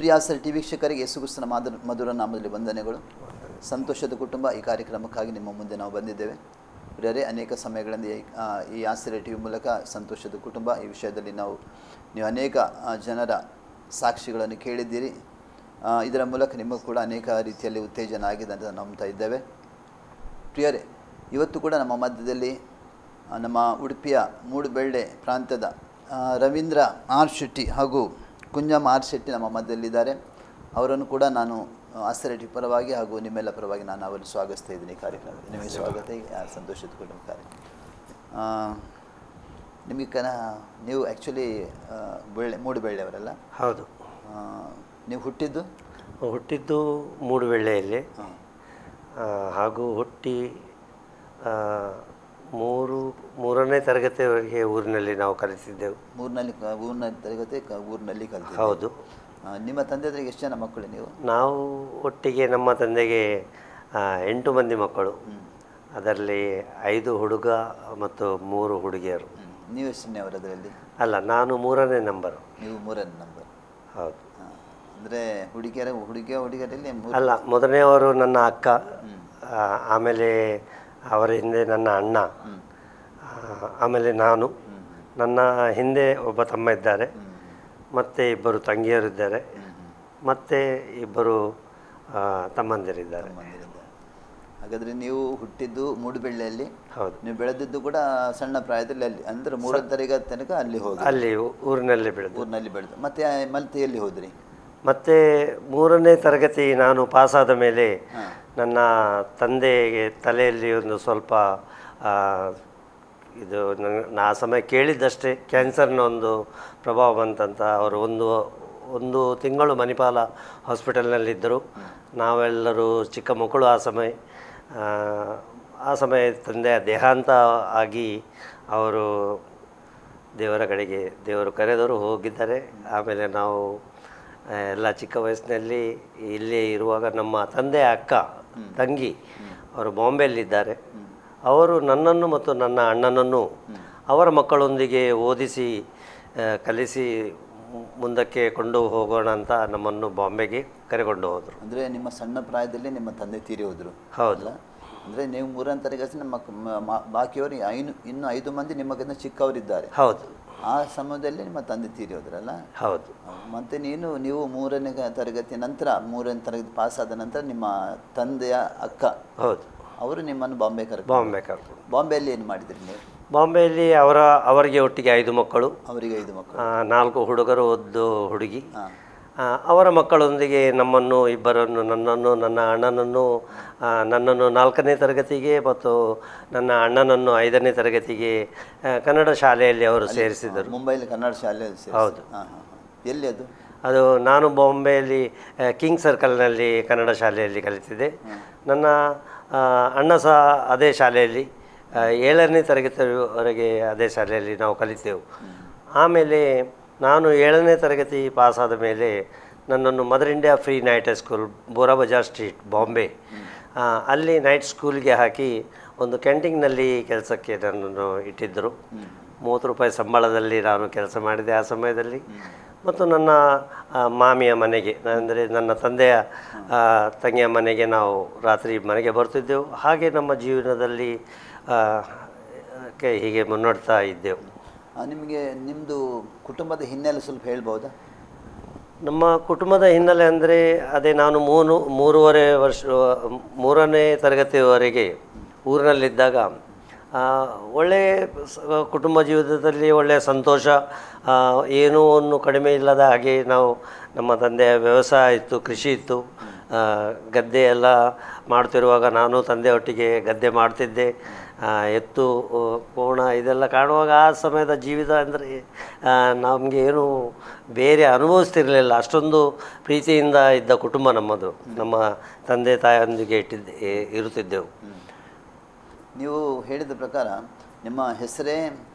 ಪ್ರಿಯ sir T ವೀಕ್ಷಕರಿಗೆ ಯೇಸು ಕ್ರಿಸ್ತನ ಮಧುರ ನಾಮದಲ್ಲಿ ವಂದನೆಗಳು. ಸಂತೋಷದ ಕುಟುಂಬ ಈ ಕಾರ್ಯಕ್ರಮಕ್ಕಾಗಿ ನಿಮ್ಮ ಮುಂದೆ ನಾವು ಬಂದಿದ್ದೇವೆ. ಪ್ರಿಯರೇ, ಅನೇಕ ಸಮಯಗಳಿಂದ ಈ ಆಸರೆ ಟಿ ವಿ ಮೂಲಕ ಸಂತೋಷದ ಕುಟುಂಬ ಈ ವಿಷಯದಲ್ಲಿ ನೀವು ಅನೇಕ ಜನರ ಸಾಕ್ಷಿಗಳನ್ನು ಕೇಳಿದ್ದೀರಿ. ಇದರ ಮೂಲಕ ನಿಮಗೂ ಕೂಡ ಅನೇಕ ರೀತಿಯಲ್ಲಿ ಉತ್ತೇಜನ ಆಗಿದೆ ಅಂತ ನಂಬ್ತಾ ಇದ್ದೇವೆ. ಪ್ರಿಯರೇ, ಇವತ್ತು ಕೂಡ ನಮ್ಮ ಮಧ್ಯದಲ್ಲಿ ನಮ್ಮ ಉಡುಪಿಯ ಮೂಡುಬೆಳ್ಳೆ ಪ್ರಾಂತ್ಯದ ರವೀಂದ್ರ ಆರ್ ಶೆಟ್ಟಿ ಹಾಗೂ ಕುಂಜಮ್ಮ ಆರ್ ಶೆಟ್ಟಿ ನಮ್ಮ ಮಧ್ಯದಲ್ಲಿದ್ದಾರೆ. ಅವರನ್ನು ಕೂಡ ನಾನು ಆಸರೆ ಪರವಾಗಿ ಹಾಗೂ ನಿಮ್ಮೆಲ್ಲ ಪರವಾಗಿ ನಾನು ಅವರನ್ನು ಸ್ವಾಗತಿಸ್ತಾ ಇದ್ದೀನಿ. ಈ ಕಾರ್ಯಕ್ರಮಕ್ಕೆ ನಿಮಗೆ ಸ್ವಾಗತ. ಸಂತೋಷದ ಕುಟುಂಬ ಕಾರ್ಯಕ್ರಮ. ನಿಮಗೆ ನೀವು ಆ್ಯಕ್ಚುಲಿ ಮೂಡುಬೆಳ್ಳೆಯವರಲ್ಲ? ಹೌದು. ನೀವು ಹುಟ್ಟಿದ್ದು ಮೂಡುಬೆಳ್ಳೆಯಲ್ಲಿ, ಹಾಗೂ ಹುಟ್ಟಿ ಮೂರನೇ ತರಗತಿಯವರೆಗೆ ಊರಿನಲ್ಲಿ ನಾವು ಕಲಿತಿದ್ದೆವು. ಮೂರನೇ ತರಗತಿ ಊರಿನಲ್ಲಿ ಕಲಿತಿದ್ದೆ. ಹೌದು. ನಿಮ್ಮ ತಂದೆಯವರಿಗೆ ಎಷ್ಟು ಜನ ಮಕ್ಕಳು ನೀವು? ನಾವು ಒಟ್ಟಿಗೆ ನಮ್ಮ ತಂದೆಗೆ 8 ಮಂದಿ ಮಕ್ಕಳು. ಅದರಲ್ಲಿ 5 ಹುಡುಗ ಮತ್ತು 3 ಹುಡುಗಿಯರು. ನೀವು ಎಷ್ಟನೇ ಅವರು ಅದರಲ್ಲಿ? ಅಲ್ಲ, ನಾನು 3ನೇ ನಂಬರು. ನೀವು 3ನೇ ನಂಬರ್? ಹೌದು. ಅಂದರೆ ಹುಡುಗಿಯರಲ್ಲಿ ಅಲ್ಲ, ಮೊದಲನೆಯವರು ನನ್ನ ಅಕ್ಕ, ಆಮೇಲೆ ಅವರ ಹಿಂದೆ ನನ್ನ ಅಣ್ಣ, ಆಮೇಲೆ ನಾನು, ನನ್ನ ಹಿಂದೆ ಒಬ್ಬ ತಮ್ಮ ಇದ್ದಾರೆ, ಮತ್ತು 2 ತಂಗಿಯರಿದ್ದಾರೆ, ಮತ್ತು 2 ತಮ್ಮಂದಿರಿದ್ದಾರೆ. ಹಾಗಾದರೆ ನೀವು ಹುಟ್ಟಿದ್ದು ಮೂಡುಬೆಳ್ಳೆಯಲ್ಲಿ? ಹೌದು. ನೀವು ಬೆಳೆದಿದ್ದು ಕೂಡ ಸಣ್ಣ ಪ್ರಾಯದಲ್ಲಿ ಅಲ್ಲಿ, ಅಂದರೆ 3ನೇ ತರಗತಿ ತನಕ ಅಲ್ಲಿ ಹೋಗಿ? ಅಲ್ಲಿ ಊರಿನಲ್ಲಿ ಬೆಳೆದು ಮತ್ತೆ ಎಲ್ಲಿ ಹೋದ್ರಿ? ಮತ್ತು 3ನೇ ತರಗತಿ ನಾನು ಪಾಸಾದ ಮೇಲೆ ನನ್ನ ತಂದೆಗೆ ತಲೆಯಲ್ಲಿ ಒಂದು ಸ್ವಲ್ಪ ಇದು ಆ ಸಮಯ ಕೇಳಿದ್ದಷ್ಟೇ ಕ್ಯಾನ್ಸರ್ನ ಒಂದು ಪ್ರಭಾವ ಬಂತಂತ ಅವರು ಒಂದು ತಿಂಗಳು ಮಣಿಪಾಲ ಹಾಸ್ಪಿಟಲ್ನಲ್ಲಿದ್ದರು. ನಾವೆಲ್ಲರೂ ಚಿಕ್ಕ ಮಕ್ಕಳು. ಆ ಸಮಯ ತಂದೆಯ ದೇಹಾಂತ ಆಗಿ ಅವರು ದೇವರ ಕಡೆಗೆ ದೇವರು ಕರೆದರು ಹೋಗಿದ್ದಾರೆ. ಆಮೇಲೆ ನಾವು ಎಲ್ಲ ಚಿಕ್ಕ ವಯಸ್ಸಿನಲ್ಲಿ ಇಲ್ಲೇ ಇರುವಾಗ ನಮ್ಮ ತಂದೆಯ ತಂಗಿ ಅವರು ಬಾಂಬೆಯಲ್ಲಿದ್ದಾರೆ. ಅವರು ನನ್ನನ್ನು ಮತ್ತು ನನ್ನ ಅಣ್ಣನನ್ನು ಅವರ ಮಕ್ಕಳೊಂದಿಗೆ ಓದಿಸಿ ಕಲಿಸಿ ಮುಂದಕ್ಕೆ ಕೊಂಡು ಹೋಗೋಣ ಅಂತ ನಮ್ಮನ್ನು ಬಾಂಬೆಗೆ ಕರೆಕೊಂಡು ಹೋದರು. ಅಂದರೆ ನಿಮ್ಮ ಸಣ್ಣ ಪ್ರಾಯದಲ್ಲಿ ನಿಮ್ಮ ತಂದೆ ತೀರಿ ಹೋದರು? ಹೌದು. ಅಂದರೆ ನೀವು 3ನೇ ತರಗತಿ, ಬಾಕಿಯವರು ಇನ್ನು 5 ಮಂದಿ ನಿಮಗಿಂತ ಚಿಕ್ಕವರಿದ್ದಾರೆ? ಹೌದು. ಆ ಸಮಯದಲ್ಲಿ ನಿಮ್ಮ ತಂದೆ ತೀರಿ ಹೋದ್ರಲ್ಲ? ಹೌದು. ಮತ್ತು ನೀವು 3ನೇ ತರಗತಿ ನಂತರ 3ನೇ ತರಗತಿ ಪಾಸಾದ ನಂತರ ನಿಮ್ಮ ತಂದೆಯ ಅಕ್ಕ, ಹೌದು, ಅವರು ನಿಮ್ಮನ್ನು ಬಾಂಬೆ ಕರ್ಕೊಂಡು ಬಾಂಬೆಯಲ್ಲಿ ಏನು ಮಾಡಿದ್ರಿ ನೀವು? ಬಾಂಬೆಯಲ್ಲಿ ಅವರಿಗೆ ಒಟ್ಟಿಗೆ 5 ಮಕ್ಕಳು. ಅವರಿಗೆ 5 ಮಕ್ಕಳು? 4 ಹುಡುಗರು, 1 ಹುಡುಗಿ. ಅವರ ಮಕ್ಕಳೊಂದಿಗೆ ನನ್ನನ್ನು ನನ್ನ ಅಣ್ಣನನ್ನು 4ನೇ ತರಗತಿಗೆ ಮತ್ತು ನನ್ನ ಅಣ್ಣನನ್ನು 5ನೇ ತರಗತಿಗೆ ಕನ್ನಡ ಶಾಲೆಯಲ್ಲಿ ಅವರು ಸೇರಿಸಿದರು. ಮುಂಬೈಲಿ ಕನ್ನಡ ಶಾಲೆಯಲ್ಲಿ? ಹೌದು. ಎಲ್ಲಿ ಅದು? ಅದು ನಾನು ಬಾಂಬೆಯಲ್ಲಿ ಕಿಂಗ್ ಸರ್ಕಲ್ನಲ್ಲಿ ಕನ್ನಡ ಶಾಲೆಯಲ್ಲಿ ಕಲಿತಿದ್ದೆ. ನನ್ನ ಅಣ್ಣ ಸಹ ಅದೇ ಶಾಲೆಯಲ್ಲಿ 7ನೇ ತರಗತಿವರೆಗೆ ಅದೇ ಶಾಲೆಯಲ್ಲಿ ನಾವು ಕಲಿತೆವು. ಆಮೇಲೆ ನಾನು 7ನೇ ತರಗತಿ ಪಾಸಾದ ಮೇಲೆ ನನ್ನನ್ನು mother India free night school, Bora Bazaar street, Bombay, ಅಲ್ಲಿ ನೈಟ್ ಸ್ಕೂಲ್ಗೆ ಹಾಕಿ ಒಂದು ಕ್ಯಾಂಟೀನ್ನಲ್ಲಿ ಕೆಲಸಕ್ಕೆ ನನ್ನನ್ನು ಇಟ್ಟಿದ್ದರು. 30 ರೂಪಾಯಿ ಸಂಬಳದಲ್ಲಿ ನಾನು ಕೆಲಸ ಮಾಡಿದೆ ಆ ಸಮಯದಲ್ಲಿ. ಮತ್ತು ನನ್ನ ಮಾಮಿಯ ಮನೆಗೆ, ಅಂದರೆ ನನ್ನ ತಂದೆಯ ತಂಗಿಯ ಮನೆಗೆ ನಾವು ರಾತ್ರಿ ಮನೆಗೆ ಬರ್ತಿದ್ದೆವು. ಹಾಗೆ ನಮ್ಮ ಜೀವನದಲ್ಲಿ ಹೀಗೆ ಮುನ್ನಡೆತಾ ಇದ್ದೆವು. ನಿಮಗೆ ನಿಮ್ಮದು ಕುಟುಂಬದ ಹಿನ್ನೆಲೆ ಸ್ವಲ್ಪ ಹೇಳ್ಬೋದಾ? ನಮ್ಮ ಕುಟುಂಬದ ಹಿನ್ನೆಲೆ ಅಂದರೆ ಅದೇ, ನಾನು 3ನೇ ತರಗತಿಯವರೆಗೆ ಊರಿನಲ್ಲಿದ್ದಾಗ ಒಳ್ಳೆಯ ಕುಟುಂಬ ಜೀವಿತದಲ್ಲಿ ಒಳ್ಳೆಯ ಸಂತೋಷ, ಏನೂ ಒಂದು ಕಡಿಮೆ ಇಲ್ಲದ ಹಾಗೆ ನಮ್ಮ ತಂದೆಯ ವ್ಯವಸಾಯ ಇತ್ತು, ಕೃಷಿ ಇತ್ತು. ಗದ್ದೆ ಎಲ್ಲ ಮಾಡ್ತಿರುವಾಗ ನಾನು ತಂದೆಯೊಟ್ಟಿಗೆ ಗದ್ದೆ ಮಾಡ್ತಿದ್ದೆ. ಎತ್ತು ಕೋಣ ಇದೆಲ್ಲ ಕಾಣುವಾಗ ಆ ಸಮಯದ ಜೀವಿತ ಅಂದರೆ ನಮಗೆ ಏನು ಬೇರೆ ಅನುಭವಿಸ್ತಿರಲಿಲ್ಲ. ಅಷ್ಟೊಂದು ಪ್ರೀತಿಯಿಂದ ಇದ್ದ ಕುಟುಂಬ ನಮ್ಮದು. ನಮ್ಮ ತಂದೆ ತಾಯಿಯೊಂದಿಗೆ ಇರುತ್ತಿದ್ದೆವು. ನೀವು ಹೇಳಿದ ಪ್ರಕಾರ ನಿಮ್ಮ ಹೆಸರೇ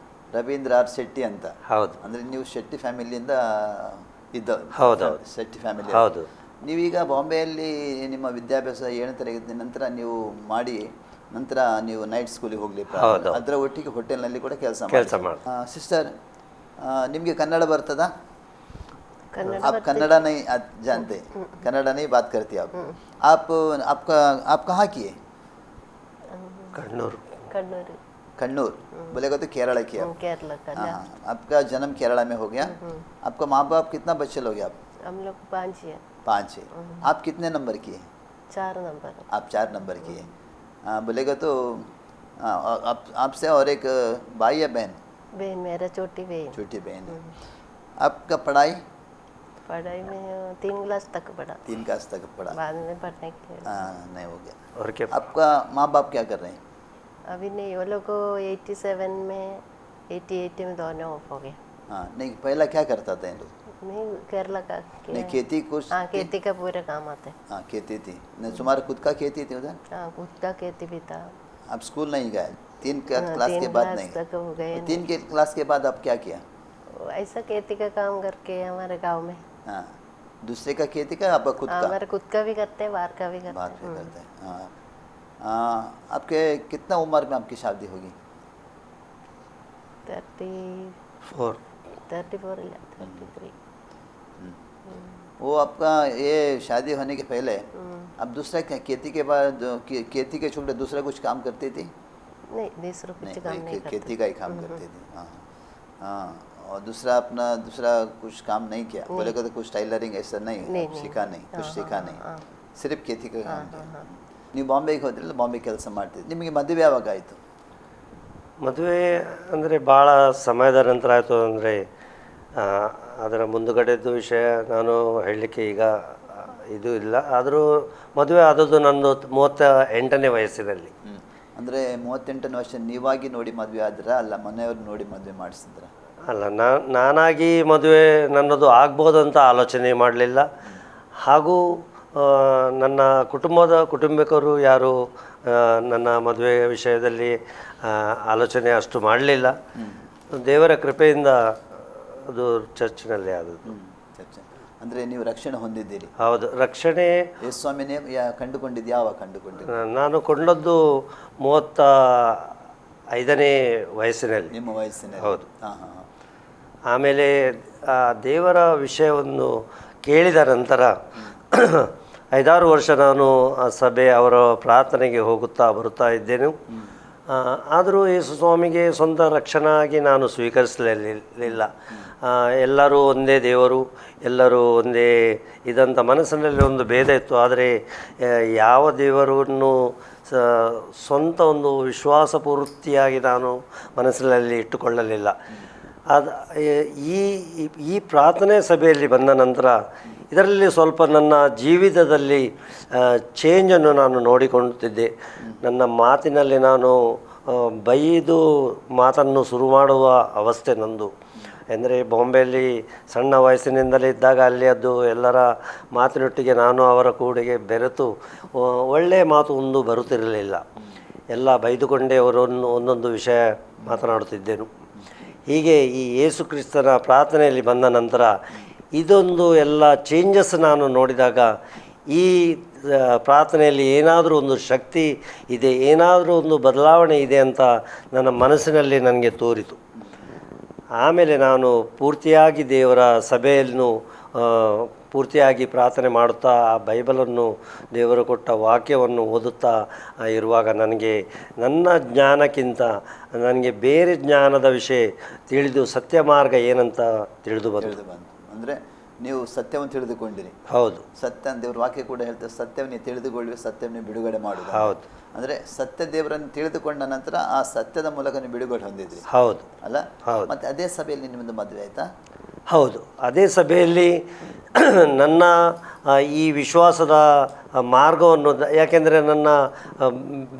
ರವೀಂದ್ರ ಆರ್ ಶೆಟ್ಟಿ ಅಂತ? ಹೌದು. ಅಂದರೆ ನೀವು ಶೆಟ್ಟಿ ಫ್ಯಾಮಿಲಿಯಿಂದ ಹೌದು, ಶೆಟ್ಟಿ ಫ್ಯಾಮಿಲಿ. ಹೌದು. ನೀವೀಗ ಬಾಂಬೆಯಲ್ಲಿ ನಿಮ್ಮ ವಿದ್ಯಾಭ್ಯಾಸ 7ನೇ ತರಗತಿ ನಂತರ ನೀವು ಮಾಡಿ ನಂತರ ನೀವು ನೈಟ್ ಸ್ಕೂಲಿಗೆ ಹೋಗಲಿ, ಅದರ ಒಟ್ಟಿಗೆ ಹೋಟೆಲ್ನಲ್ಲಿ ಕೂಡ ಕೆಲಸ ಮಾಡಿ. ಸಿಸ್ಟರ್, ನಿಮಗೆ ಕನ್ನಡ ಬರ್ತದಾ? आप कन्नड़ा नहीं जानते, कन्नड़ा नहीं बात करती आप आप कहाँ की है? कण्णूर। कन्नूर। कन्नूर बोलेगा तो केरला की आप। केरला का। हाँ, आपका जन्म केरला में हो गया। आपका माँ बाप कितना बच्चे लोग हैं आप? हम लोग 5 है। 5 है। आप कितने नंबर की है? 4 नंबर। आप 4 नंबर की है। बोलेगा तो आपसे और एक भाई या बहन? बहन, मेरा छोटी बहन। छोटी बहन है। आपका पढ़ाई? पढ़ाई में 3 क्लास तक पढ़ा। 3 क्लास तक पढ़ा। बाद में पढ़ने के लिए नहीं हो गया। और क्या? आपका माँ बाप क्या कर रहे हैं? अभी नहीं, वो लोग को 87 में 88 में दोनों ऑफ हो गए। हाँ, नहीं पहला क्या करता था इन लोग? नहीं, केरला का नहीं खेती कुछ? हाँ, खेती का पूरा काम आता है। हाँ, खेती थी। नहीं तुम्हारा खुद का खेती थी उधर? हाँ, खुद का खेती भी था। आप स्कूल नहीं गए? 3 क्लास के 3 बाद क्लास नहीं? तक हो गए। 3 के क्लास के बाद आप क्या किया? ऐसा खेती का काम करके हमारे गांव में। हाँ, दूसरे का खेती का आपका खुद का? हमारे खुद का भी करते हैं, बाहर का भी करते बात हैं। भी करते हैं। हाँ, आपके कितना उम्र में आपकी शादी होगी? 4। 34 या 33। वो आपका ये शादी होने के पहले अब दूसरा क्या खेती के बाद खेती के छोटे दूसरा कुछ काम करती थी? नहीं, दूसरा कुछ काम नहीं करते। खेती का ही काम करती थी। हाँ हाँ, और दूसरा अपना दूसरा कुछ काम नहीं किया? बोले तो कुछ टाइलरिंग ऐसा नहीं सीखा? नहीं कुछ सीखा नहीं, ಸಿರ್ಫ್ खेती का काम किया। ನೀವು ಬಾಂಬೆಗೆ ಹೋದ್ರಲ್ಲ, ಬಾಂಬೆ ಕೆಲಸ ಮಾಡ್ತಿದ್ದೆ, ನಿಮಗೆ ಮದುವೆ ಯಾವಾಗ ಆಯಿತು? ಮದುವೆ ಅಂದರೆ ಭಾಳ ಸಮಯದ ನಂತರ ಆಯಿತು. ಅಂದರೆ ಅದರ ಮುಂದುಗಡೆದ್ದು ವಿಷಯ ನಾನು ಹೇಳಲಿಕ್ಕೆ ಈಗ ಇದು ಇಲ್ಲ. ಆದರೂ ಮದುವೆ ಆದದ್ದು ನಂದು 38ನೇ ವಯಸ್ಸಿನಲ್ಲಿ. ಅಂದರೆ 38ನೇ ವರ್ಷ ನೀವಾಗಿ ನೋಡಿ ಮದುವೆ ಆದ್ರ ಅಲ್ಲ ಮನೆಯವ್ರು ನೋಡಿ ಮದುವೆ ಮಾಡಿಸಿದ್ರ? ಅಲ್ಲ, ನಾನಾಗಿ ಮದುವೆ ನನ್ನದು ಆಗ್ಬೋದಂತ ಆಲೋಚನೆ ಮಾಡಲಿಲ್ಲ. ಹಾಗೂ ನನ್ನ ಕುಟುಂಬಿಕರು ಯಾರು ನನ್ನ ಮದುವೆ ವಿಷಯದಲ್ಲಿ ಆಲೋಚನೆ ಅಷ್ಟು ಮಾಡಲಿಲ್ಲ. ದೇವರ ಕೃಪೆಯಿಂದ ಅದು ಚರ್ಚ್ನಲ್ಲಿ ಆದದ್ದು. ಅಂದರೆ ನೀವು ರಕ್ಷಣೆ ಹೊಂದಿದ್ದೀರಿ? ಹೌದು, ರಕ್ಷಣೆ ಯೇಸುಸ್ವಾಮಿನೇ ಕಂಡುಕೊಂಡಿದ್ದು ಯಾವಾಗ ಕಂಡುಕೊಂಡಿದ್ದು? ನಾನು ಕೊಂಡದ್ದು 35ನೇ ವಯಸ್ಸಿನಲ್ಲಿ. ನಿಮ್ಮ ವಯಸ್ಸಿನಲ್ಲಿ? ಹೌದು. ಹಾಂ ಹಾಂ. ಆಮೇಲೆ ದೇವರ ವಿಷಯವನ್ನು ಕೇಳಿದ ನಂತರ 5-6 ವರ್ಷ ನಾನು ಆ ಸಭೆ ಅವರ ಪ್ರಾರ್ಥನೆಗೆ ಹೋಗುತ್ತಾ ಬರುತ್ತಾ ಇದ್ದೇನೆ. ಆದರೂ ಯೇಸು ಸ್ವಾಮಿಗೆ ಸ್ವಂತ ರಕ್ಷಣಾಗಿ ನಾನು ಸ್ವೀಕರಿಸಲಿಲ್ಲ. ಎಲ್ಲರೂ ಒಂದೇ ದೇವರು, ಎಲ್ಲರೂ ಒಂದೇ ಇದಂಥ ಮನಸ್ಸಿನಲ್ಲಿ ಒಂದು ಭೇದ ಇತ್ತು. ಆದರೆ ಯಾವ ದೇವರನ್ನು ಸ್ವಂತ ಒಂದು ವಿಶ್ವಾಸಪೂರ್ತಿಯಾಗಿ ನಾನು ಮನಸ್ಸಿನಲ್ಲಿ ಇಟ್ಟುಕೊಳ್ಳಲಿಲ್ಲ. ಈ ಪ್ರಾರ್ಥನೆ ಸಭೆಯಲ್ಲಿ ಬಂದ ನಂತರ ಇದರಲ್ಲಿ ಸ್ವಲ್ಪ ನನ್ನ ಜೀವಿತದಲ್ಲಿ ಚೇಂಜನ್ನು ನಾನು ನೋಡಿಕೊಳ್ಳುತ್ತಿದ್ದೆ. ನನ್ನ ಮಾತಿನಲ್ಲಿ ನಾನು ಬೈದು ಮಾತನ್ನು ಶುರು ಮಾಡುವ ಅವಸ್ಥೆ ನಂದು. ಅಂದರೆ ಬಾಂಬೆಯಲ್ಲಿ ಸಣ್ಣ ವಯಸ್ಸಿನಿಂದಲೇ ಇದ್ದಾಗ ಅಲ್ಲಿ ಅದು ಎಲ್ಲರ ಮಾತಿನೊಟ್ಟಿಗೆ ನಾನು ಅವರ ಕೂಡೆಗೆ ಬೆರೆತು ಒಳ್ಳೆಯ ಮಾತು ಒಂದು ಬರುತ್ತಿರಲಿಲ್ಲ. ಎಲ್ಲ ಬೈದುಕೊಂಡೇ ಅವರನ್ನು ಒಂದೊಂದು ವಿಷಯ ಮಾತನಾಡುತ್ತಿದ್ದೆನು. ಹೀಗೆ ಈ ಯೇಸು ಕ್ರಿಸ್ತನ ಪ್ರಾರ್ಥನೆಯಲ್ಲಿ ಬಂದ ನಂತರ ಇದೊಂದು ಎಲ್ಲ ಚೇಂಜಸ್ ನಾನು ನೋಡಿದಾಗ ಈ ಪ್ರಾರ್ಥನೆಯಲ್ಲಿ ಏನಾದರೂ ಒಂದು ಶಕ್ತಿ ಇದೆ, ಏನಾದರೂ ಒಂದು ಬದಲಾವಣೆ ಇದೆ ಅಂತ ನನ್ನ ಮನಸ್ಸಿನಲ್ಲಿ ನನಗೆ ತೋರಿತು. ಆಮೇಲೆ ನಾನು ಪೂರ್ತಿಯಾಗಿ ದೇವರ ಸಭೆಯನ್ನು ಪೂರ್ತಿಯಾಗಿ ಪ್ರಾರ್ಥನೆ ಮಾಡುತ್ತಾ ಆ ಬೈಬಲನ್ನು ದೇವರು ಕೊಟ್ಟ ವಾಕ್ಯವನ್ನು ಓದುತ್ತಾ ಇರುವಾಗ ನನಗೆ ನನ್ನ ಜ್ಞಾನಕ್ಕಿಂತ ನನಗೆ ಬೇರೆ ಜ್ಞಾನದ ವಿಷಯ ತಿಳಿದು ಸತ್ಯ ಮಾರ್ಗ ಏನಂತ ತಿಳಿದು ಬಂತು. ಅಂದರೆ ನೀವು ಸತ್ಯವನ್ನು ತಿಳಿದುಕೊಂಡಿರಿ? ಹೌದು. ಸತ್ಯ ದೇವ್ರ ವಾಕ್ಯ ಕೂಡ ಹೇಳ್ತಾರೆ, ಸತ್ಯವನ್ನು ತಿಳಿದುಕೊಳ್ಳಿ, ಸತ್ಯವನ್ನು ಬಿಡುಗಡೆ ಮಾಡುವುದು. ಹೌದು. ಅಂದರೆ ಸತ್ಯ ದೇವರನ್ನು ತಿಳಿದುಕೊಂಡ ನಂತರ ಆ ಸತ್ಯದ ಮೂಲಕ ನೀವು ಬಿಡುಗಡೆ ಹೊಂದಿದ್ರಿ? ಹೌದು. ಅಲ್ಲ? ಹೌದು. ಮತ್ತು ಅದೇ ಸಭೆಯಲ್ಲಿ ನಿಮ್ಮದು ಮದುವೆ ಆಯಿತಾ? ಹೌದು, ಅದೇ ಸಭೆಯಲ್ಲಿ ನನ್ನ ಈ ವಿಶ್ವಾಸದ ಮಾರ್ಗವನ್ನು, ಯಾಕೆಂದರೆ ನನ್ನ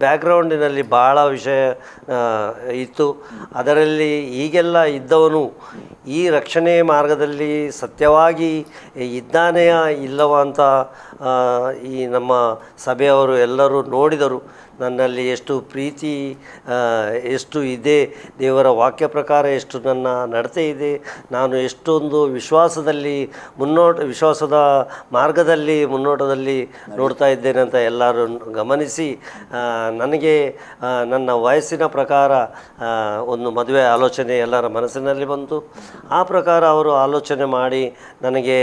ಬ್ಯಾಕ್ಗ್ರೌಂಡಿನಲ್ಲಿ ಭಾಳ ವಿಷಯ ಇತ್ತು. ಅದರಲ್ಲಿ ಹೀಗೆಲ್ಲ ಇದ್ದವನು ಈ ರಕ್ಷಣೆ ಮಾರ್ಗದಲ್ಲಿ ಸತ್ಯವಾಗಿ ಇದ್ದಾನೆಯಾ ಇಲ್ಲವ ಅಂತ ಈ ನಮ್ಮ ಸಭೆಯವರು ಎಲ್ಲರೂ ನೋಡಿದರು ನನ್ನಲ್ಲಿ ಎಷ್ಟು ಪ್ರೀತಿ ಎಷ್ಟು ಇದೆ, ದೇವರ ವಾಕ್ಯ ಪ್ರಕಾರ ಎಷ್ಟು ನನ್ನ ನಡತೆ ಇದೆ, ನಾನು ಎಷ್ಟೊಂದು ವಿಶ್ವಾಸದಲ್ಲಿ ವಿಶ್ವಾಸದ ಮಾರ್ಗದಲ್ಲಿ ಮುನ್ನೋಟದಲ್ಲಿ ನೋಡ್ತಾ ಇದ್ದೇನೆ ಅಂತ ಎಲ್ಲರೂ ಗಮನಿಸಿ ನನಗೆ ನನ್ನ ವಯಸ್ಸಿನ ಪ್ರಕಾರ ಒಂದು ಮದುವೆ ಆಲೋಚನೆ ಎಲ್ಲರ ಮನಸ್ಸಿನಲ್ಲಿ ಬಂತು. ಆ ಪ್ರಕಾರ ಅವರು ಆಲೋಚನೆ ಮಾಡಿ ನನಗೆ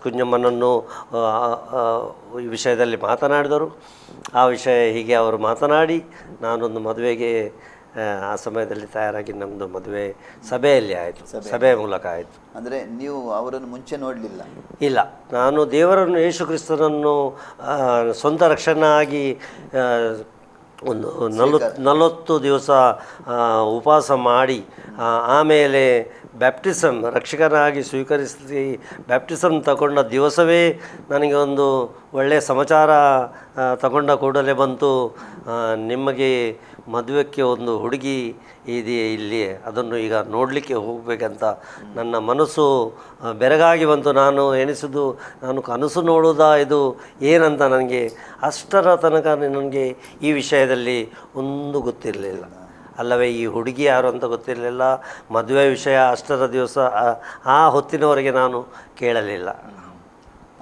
ಕುಂಜಮ್ಮನನ್ನು ಈ ವಿಷಯದಲ್ಲಿ ಮಾತನಾಡಿದರು. ಆ ವಿಷಯ ಹೀಗೆ ಅವರು ಮಾತನಾಡಿ ನಾನೊಂದು ಮದುವೆಗೆ ಆ ಸಮಯದಲ್ಲಿ ತಯಾರಾಗಿ ನಮ್ಮದು ಮದುವೆ ಸಭೆಯಲ್ಲಿ ಆಯಿತು, ಸಭೆಯ ಮೂಲಕ ಆಯಿತು. ಅಂದರೆ ನೀವು ಅವರನ್ನು ಮುಂಚೆ ನೋಡಲಿಲ್ಲ? ಇಲ್ಲ, ನಾನು ದೇವರನ್ನು ಯೇಸು ಕ್ರಿಸ್ತನನ್ನು ಸ್ವಂತ ರಕ್ಷಣಾಗಿ ಒಂದು 40 ದಿವಸ ಉಪವಾಸ ಮಾಡಿ ಆಮೇಲೆ ಬ್ಯಾಪ್ಟಿಸಮ್ ರಕ್ಷಕನಾಗಿ ಸ್ವೀಕರಿಸಿ ಬ್ಯಾಪ್ಟಿಸಮ್ ತಗೊಂಡ ದಿವಸವೇ ನನಗೆ ಒಂದು ಒಳ್ಳೆಯ ಸಮಾಚಾರ ತಗೊಂಡ ಕೂಡಲೇ ಬಂತು, ನಿಮಗೆ ಮದುವೆಗೆ ಒಂದು ಹುಡುಗಿ ಇದೆಯೇ ಇಲ್ಲಿ, ಅದನ್ನು ಈಗ ನೋಡಲಿಕ್ಕೆ ಹೋಗಬೇಕಂತ ನನ್ನ ಮನಸ್ಸು ಬೆರಗಾಗಿ ಬಂತು. ನಾನು ಎನಿಸಿದ್ದು ನಾನು ಕನಸು ನೋಡುವುದಾ ಇದು ಏನಂತ ನನಗೆ ಅಷ್ಟರ ತನಕ ನನಗೆ ಈ ವಿಷಯದಲ್ಲಿ ಒಂದು ಗೊತ್ತಿರಲಿಲ್ಲ. ಅಲ್ಲವೇ ಈ ಹುಡುಗಿ ಯಾರು ಅಂತ ಗೊತ್ತಿರಲಿಲ್ಲ. ಮದುವೆ ವಿಷಯ ಅಷ್ಟರ ದಿವಸ ಆ ಹೊತ್ತಿನವರೆಗೆ ನಾನು ಕೇಳಲಿಲ್ಲ.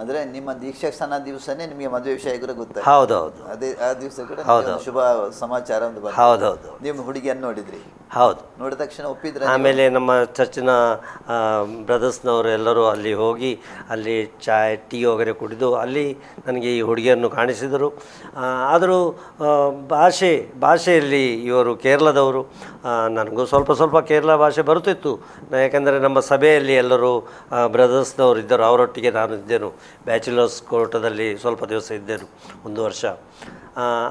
ಅಂದರೆ ನಿಮ್ಮ ದೀಕ್ಷಾಸ್ಥಾನ ದಿವಸನೇ ನಿಮಗೆ ಮದುವೆ ವಿಷಯ ಕೂಡ ಗೊತ್ತಾಯ್ತು? ಹೌದೌದು, ಅದೇ ಆ ದಿವಸ ಕೂಡ ಹೌದು, ಶುಭ ಸಮಾಚಾರ ಒಂದು ಬಂತು. ಹೌದೌದು. ನೀವು ಹುಡುಗಿಯನ್ನು ನೋಡಿದ್ರಿ? ಹೌದು. ನೋಡಿದ ತಕ್ಷಣ ಒಪ್ಪಿದ್ರೆ? ಆಮೇಲೆ ನಮ್ಮ ಚರ್ಚಿನ ಬ್ರದರ್ಸ್ನವರು ಎಲ್ಲರೂ ಅಲ್ಲಿ ಹೋಗಿ ಅಲ್ಲಿ ಚಾಯ್ ಟೀ ವಗैरे ಕುಡಿದು ಅಲ್ಲಿ ನನಗೆ ಈ ಹುಡುಗಿಯನ್ನು ಕಾಣಿಸಿದರು. ಆದರೂ ಭಾಷೆಯಲ್ಲಿ ಇವರು ಕೇರಳದವರು, ನನಗೂ ಸ್ವಲ್ಪ ಕೇರಳ ಭಾಷೆ ಬರುತ್ತಿತ್ತು. ಯಾಕೆಂದರೆ ನಮ್ಮ ಸಭೆಯಲ್ಲಿ ಎಲ್ಲರೂ ಬ್ರದರ್ಸ್ನವರು ಇದ್ದರು, ಅವರೊಟ್ಟಿಗೆ ನಾನು ಇದ್ದೆನು. ಬ್ಯಾಚುಲರ್ಸ್ ಕೋರ್ಟದಲ್ಲಿ ಸ್ವಲ್ಪ ದಿವಸ ಇದ್ದೆನು, 1 ವರ್ಷ.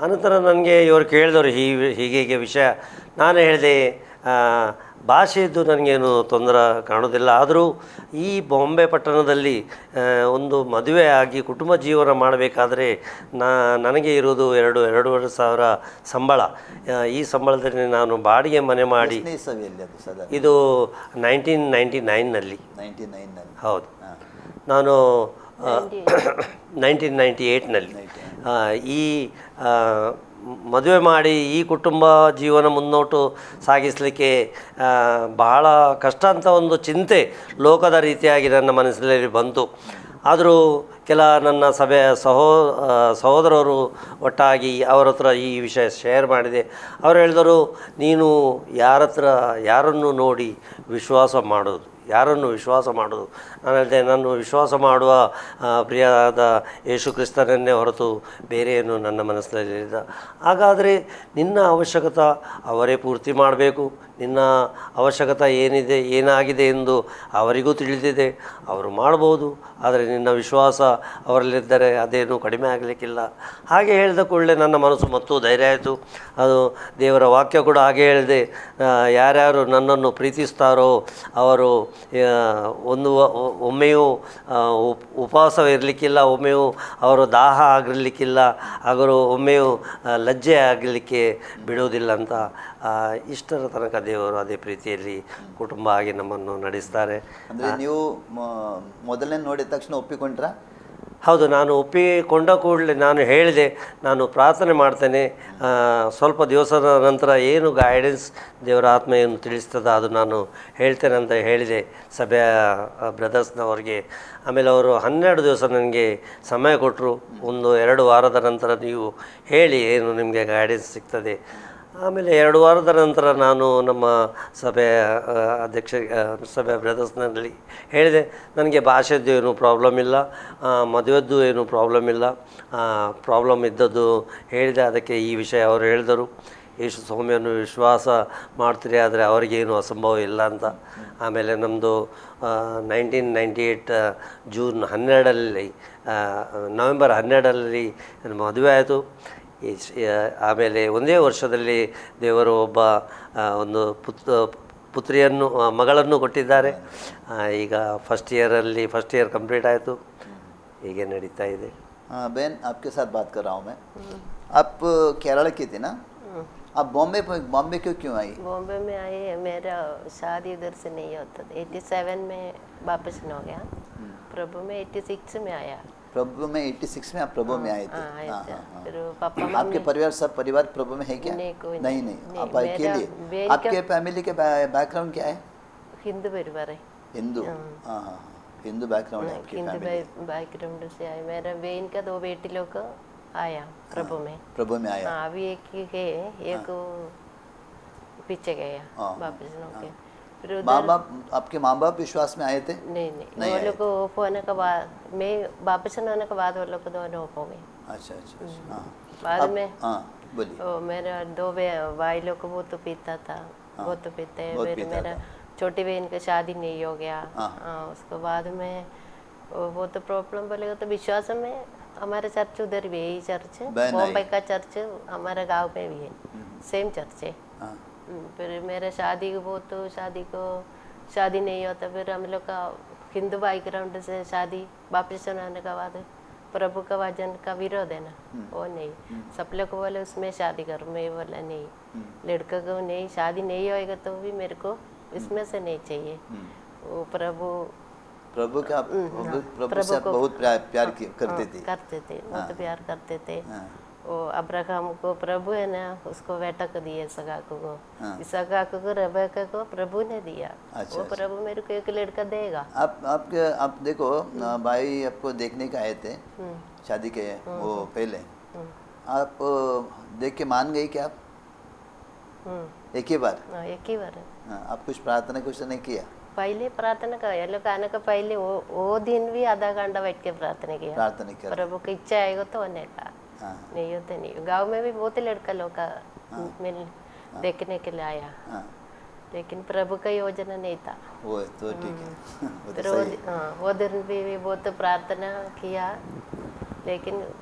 ಅನಂತರ ನನಗೆ ಇವರು ಕೇಳಿದವರು ಹೀಗೆ ವಿಷಯ. ನಾನು ಹೇಳಿದೆ ಭಾಷೆಯದ್ದು ನನಗೇನು ತೊಂದರೆ ಕಾಣೋದಿಲ್ಲ, ಆದರೂ ಈ ಬಾಂಬೆ ಪಟ್ಟಣದಲ್ಲಿ ಒಂದು ಮದುವೆ ಆಗಿ ಕುಟುಂಬ ಜೀವನ ಮಾಡಬೇಕಾದ್ರೆ ನನಗೆ ಇರೋದು 2-2.5 ಸಾವಿರ ಸಂಬಳ. ಈ ಸಂಬಳದಲ್ಲಿ ನಾನು ಬಾಡಿಗೆ ಮನೆ ಮಾಡಿ, ಇದು 1999ನಲ್ಲಿ. ಹೌದು, ನಾನು 1998ನಲ್ಲಿ ಈ ಮದುವೆ ಮಾಡಿ ಈ ಕುಟುಂಬ ಜೀವನ ಮುನ್ನೋಟು ಸಾಗಿಸಲಿಕ್ಕೆ ಬಹಳ ಕಷ್ಟ ಅಂತ ಒಂದು ಚಿಂತೆ ಲೋಕದ ರೀತಿಯಾಗಿ ನನ್ನ ಮನಸ್ಸಿನಲ್ಲಿ ಬಂತು. ಆದರೂ ನನ್ನ ಸಭೆಯ ಸಹೋದರರು ಒಟ್ಟಾಗಿ ಅವರ ಹತ್ರ ಈ ವಿಷಯ ಶೇರ್ ಮಾಡಿದೆ. ಅವರು ಹೇಳಿದರು, ನೀನು ಯಾರನ್ನು ನೋಡಿ ಯಾರನ್ನು ವಿಶ್ವಾಸ ಮಾಡೋದು? ನಾನು ಹೇಳಿದೆ, ನಾನು ವಿಶ್ವಾಸ ಮಾಡುವ ಪ್ರಿಯವಾದ ಯೇಸು ಕ್ರಿಸ್ತನನ್ನೇ ಹೊರತು ಬೇರೆ ಏನು ನನ್ನ ಮನಸ್ಸಿನಲ್ಲಿಲ್ಲ. ಹಾಗಾದರೆ ನಿನ್ನ ಅವಶ್ಯಕತೆ ಅವರೇ ಪೂರ್ತಿ ಮಾಡಬೇಕು. ನಿನ್ನ ಅವಶ್ಯಕತೆ ಏನಾಗಿದೆ ಎಂದು ಅವರಿಗೂ ತಿಳಿದಿದೆ, ಅವರು ಮಾಡ್ಬೋದು. ಆದರೆ ನಿನ್ನ ವಿಶ್ವಾಸ ಅವರಲ್ಲಿದ್ದರೆ ಅದೇನು ಕಡಿಮೆ ಆಗಲಿಕ್ಕಿಲ್ಲ. ಹಾಗೆ ಹೇಳಿದ ಕೂಡಲೇ ನನ್ನ ಮನಸ್ಸು ಮತ್ತು ಧೈರ್ಯ ಆಯಿತು. ಅದು ದೇವರ ವಾಕ್ಯ ಕೂಡ ಹಾಗೆ ಹೇಳಿದೆ, ಯಾರ್ಯಾರು ನನ್ನನ್ನು ಪ್ರೀತಿಸ್ತಾರೋ ಅವರು ಒಮ್ಮೆಯೂ ಉಪವಾಸವಿರಲಿಕ್ಕಿಲ್ಲ, ಒಮ್ಮೆಯೂ ಅವರು ದಾಹ ಆಗಿರಲಿಕ್ಕಿಲ್ಲ, ಅವರು ಒಮ್ಮೆಯೂ ಲಜ್ಜೆ ಆಗಲಿಕ್ಕೆ ಬಿಡುವುದಿಲ್ಲ ಅಂತ. ಇಷ್ಟರ ತನಕ ದೇವರು ಅದೇ ಪ್ರೀತಿಯಲ್ಲಿ ಕುಟುಂಬ ಆಗಿ ನಮ್ಮನ್ನು ನಡೆಸ್ತಾರೆ. ಅಂದರೆ ನೀವು ಮೊದಲನೇ ನೋಡಿದ ತಕ್ಷಣ ಒಪ್ಪಿಕೊಂಡ್ರಾ? ಹೌದು, ನಾನು ಒಪ್ಪಿಕೊಂಡ ಕೂಡಲೇ ನಾನು ಹೇಳಿದೆ, ನಾನು ಪ್ರಾರ್ಥನೆ ಮಾಡ್ತೇನೆ, ಸ್ವಲ್ಪ ದಿವಸದ ನಂತರ ಏನು ಗೈಡೆನ್ಸ್ ದೇವರ ಆತ್ಮ ಏನು ತಿಳಿಸ್ತದ ಅದು ನಾನು ಹೇಳ್ತೇನೆ ಅಂತ ಹೇಳಿದೆ ಸಭೆಯ ಬ್ರದರ್ಸ್ನವ್ರಿಗೆ. ಆಮೇಲೆ ಅವರು 12 ದಿವಸ ನನಗೆ ಸಮಯ ಕೊಟ್ಟರು. 1-2 ವಾರದ ನಂತರ ನೀವು ಹೇಳಿ ಏನು ನಿಮಗೆ ಗೈಡೆನ್ಸ್ ಸಿಗ್ತದೆ. ಆಮೇಲೆ 2 ವಾರದ ನಂತರ ನಾನು ನಮ್ಮ ಸಭೆಯ ಸಭೆಯ ಬ್ರದರ್ಸ್ನಲ್ಲಿ ಹೇಳಿದೆ, ನನಗೆ ಭಾಷೆದ್ದು ಏನೂ ಪ್ರಾಬ್ಲಮ್ ಇಲ್ಲ, ಮದುವೆದ್ದು ಏನೂ ಪ್ರಾಬ್ಲಮ್ ಇಲ್ಲ. ಪ್ರಾಬ್ಲಮ್ ಇದ್ದದ್ದು ಹೇಳಿದೆ. ಅದಕ್ಕೆ ಈ ವಿಷಯ ಅವರು ಹೇಳಿದರು, ಯೇಸು ಸ್ವಾಮಿಯನ್ನು ವಿಶ್ವಾಸ ಮಾಡ್ತೀರಿ ಆದರೆ ಅವರಿಗೇನು ಅಸಂಭವ ಇಲ್ಲ ಅಂತ. ಆಮೇಲೆ ನಮ್ಮದು 1998 ಜೂನ್ 12ರಲ್ಲಿ ನವೆಂಬರ್ 12ರಲ್ಲಿ ಮದುವೆ ಆಯಿತು. ಆಮೇಲೆ ಒಂದೇ ವರ್ಷದಲ್ಲಿ ದೇವರು ಒಂದು ಪುತ್ರಿಯನ್ನು ಮಗಳನ್ನು ಕೊಟ್ಟಿದ್ದಾರೆ. ಈಗ ಫಸ್ಟ್ ಇಯರ್ ಕಂಪ್ಲೀಟ್ ಆಯಿತು. ಹೀಗೆ ನಡೀತಾ ಇದೆ. बहन आपके साथ बात कर रहा हूँ मैं. आप केरला की थी ना? आप बॉम्बे क्यों आई? बॉम्बे में आई, मेरा शादी इधर से नहीं होता था. 87 में वापस हो गया. प्रभु में 86 में आया. प्रभु में 86 में आप प्रभु में आए थे। आए हाँ थे। हाँ हाँ। फिर पापा आपके परिवार सब परिवार प्रभु में है क्या? नहीं, कोई नहीं नहीं। नहीं, आप नहीं, मेरा अकेले। बहन आपके फैमिली के बैकग्राउंड क्या है? हिंदू परिवार है। हिंदू। हाँ हाँ हाँ, हिंदू बैकग्राउंड है आपकी हिंदू फैमिली। बैकग्राउंड से आए। मेरा बहन का 2 बेटी लोग आया प्रभु में। प्रभु में आया। हाँ, अभी एक ही है, एक पीछे गया हाँ, वापस होके। फिर माँ उधर बाप, आपके माँ बाप विश्वास में आए थे? नहीं नहीं नहीं, वो आए लोग को ऑफ होने के बाद, मैं वापस होने के बाद वो लोग को दोनों ऑफ हो गए। अच्छा अच्छा अच्छा, हाँ। बाद अब- में हाँ बोलिए। वो मेरा 2 भाई लोग को वो तो पीता था, वो तो पीते हैं। बहुत फिर पीता मेरा था। छोटी बहन की शादी नहीं हो गया। हाँ। हाँ, उसके बाद में वो तो प्रॉब्लम बोलेगा तो विश्वास में हमारे चर्च उधर भी है, यही चर्च बहन आई। बॉम्बे का चर्च हमारे गांव में भी है, सेम चर्च है। हाँ फिर मेरे शादी को शादी नहीं होता। फिर हम लोग का हिंदू बैकग्राउंड से शादी वापस होने के बाद प्रभु का वचन का विरोध है ना, वो नहीं। सब लोग बोले उसमें शादी करो, मैं बोला नहीं, लड़का को नहीं, शादी नहीं होएगा तो भी मेरे को इसमें से नहीं चाहिए। वो प्रभु का प्रभु से आप को- बहुत प्यार करते थे। करते थे, बहुत प्यार करते थे। हाँ। वो अब्राहम को प्रभु है ना, उसको बेटा को दिया इसहाक को, हाँ। इसहाक को रेबेका को प्रभु ने दिया। अच्छा, वो अच्छा। प्रभु मेरे को एक लड़का देगा। आप देखो, भाई आपको देखने के आए थे शादी के वो पहले, आप देख के मान गई क्या आप एक ही बार? हाँ, एक ही बार। हाँ, आप कुछ प्रार्थना कुछ नहीं किया? पहले प्रार्थना का ये लोग आने का पहले वो दिन भी आधा घंटा बैठ के प्रार्थना किया। प्रार्थना किया? प्रभु की इच्छा आएगा तो होने का, हाँ नहीं होते नहीं। गांव में भी बहुत लड़का लोग का मिल देखने के लिए आया, हाँ, लेकिन प्रभु का योजना नहीं था। वो तो ठीक है। वो फिर तो सही है। वो दिन भी बहुत प्रार्थना किया, लेकिन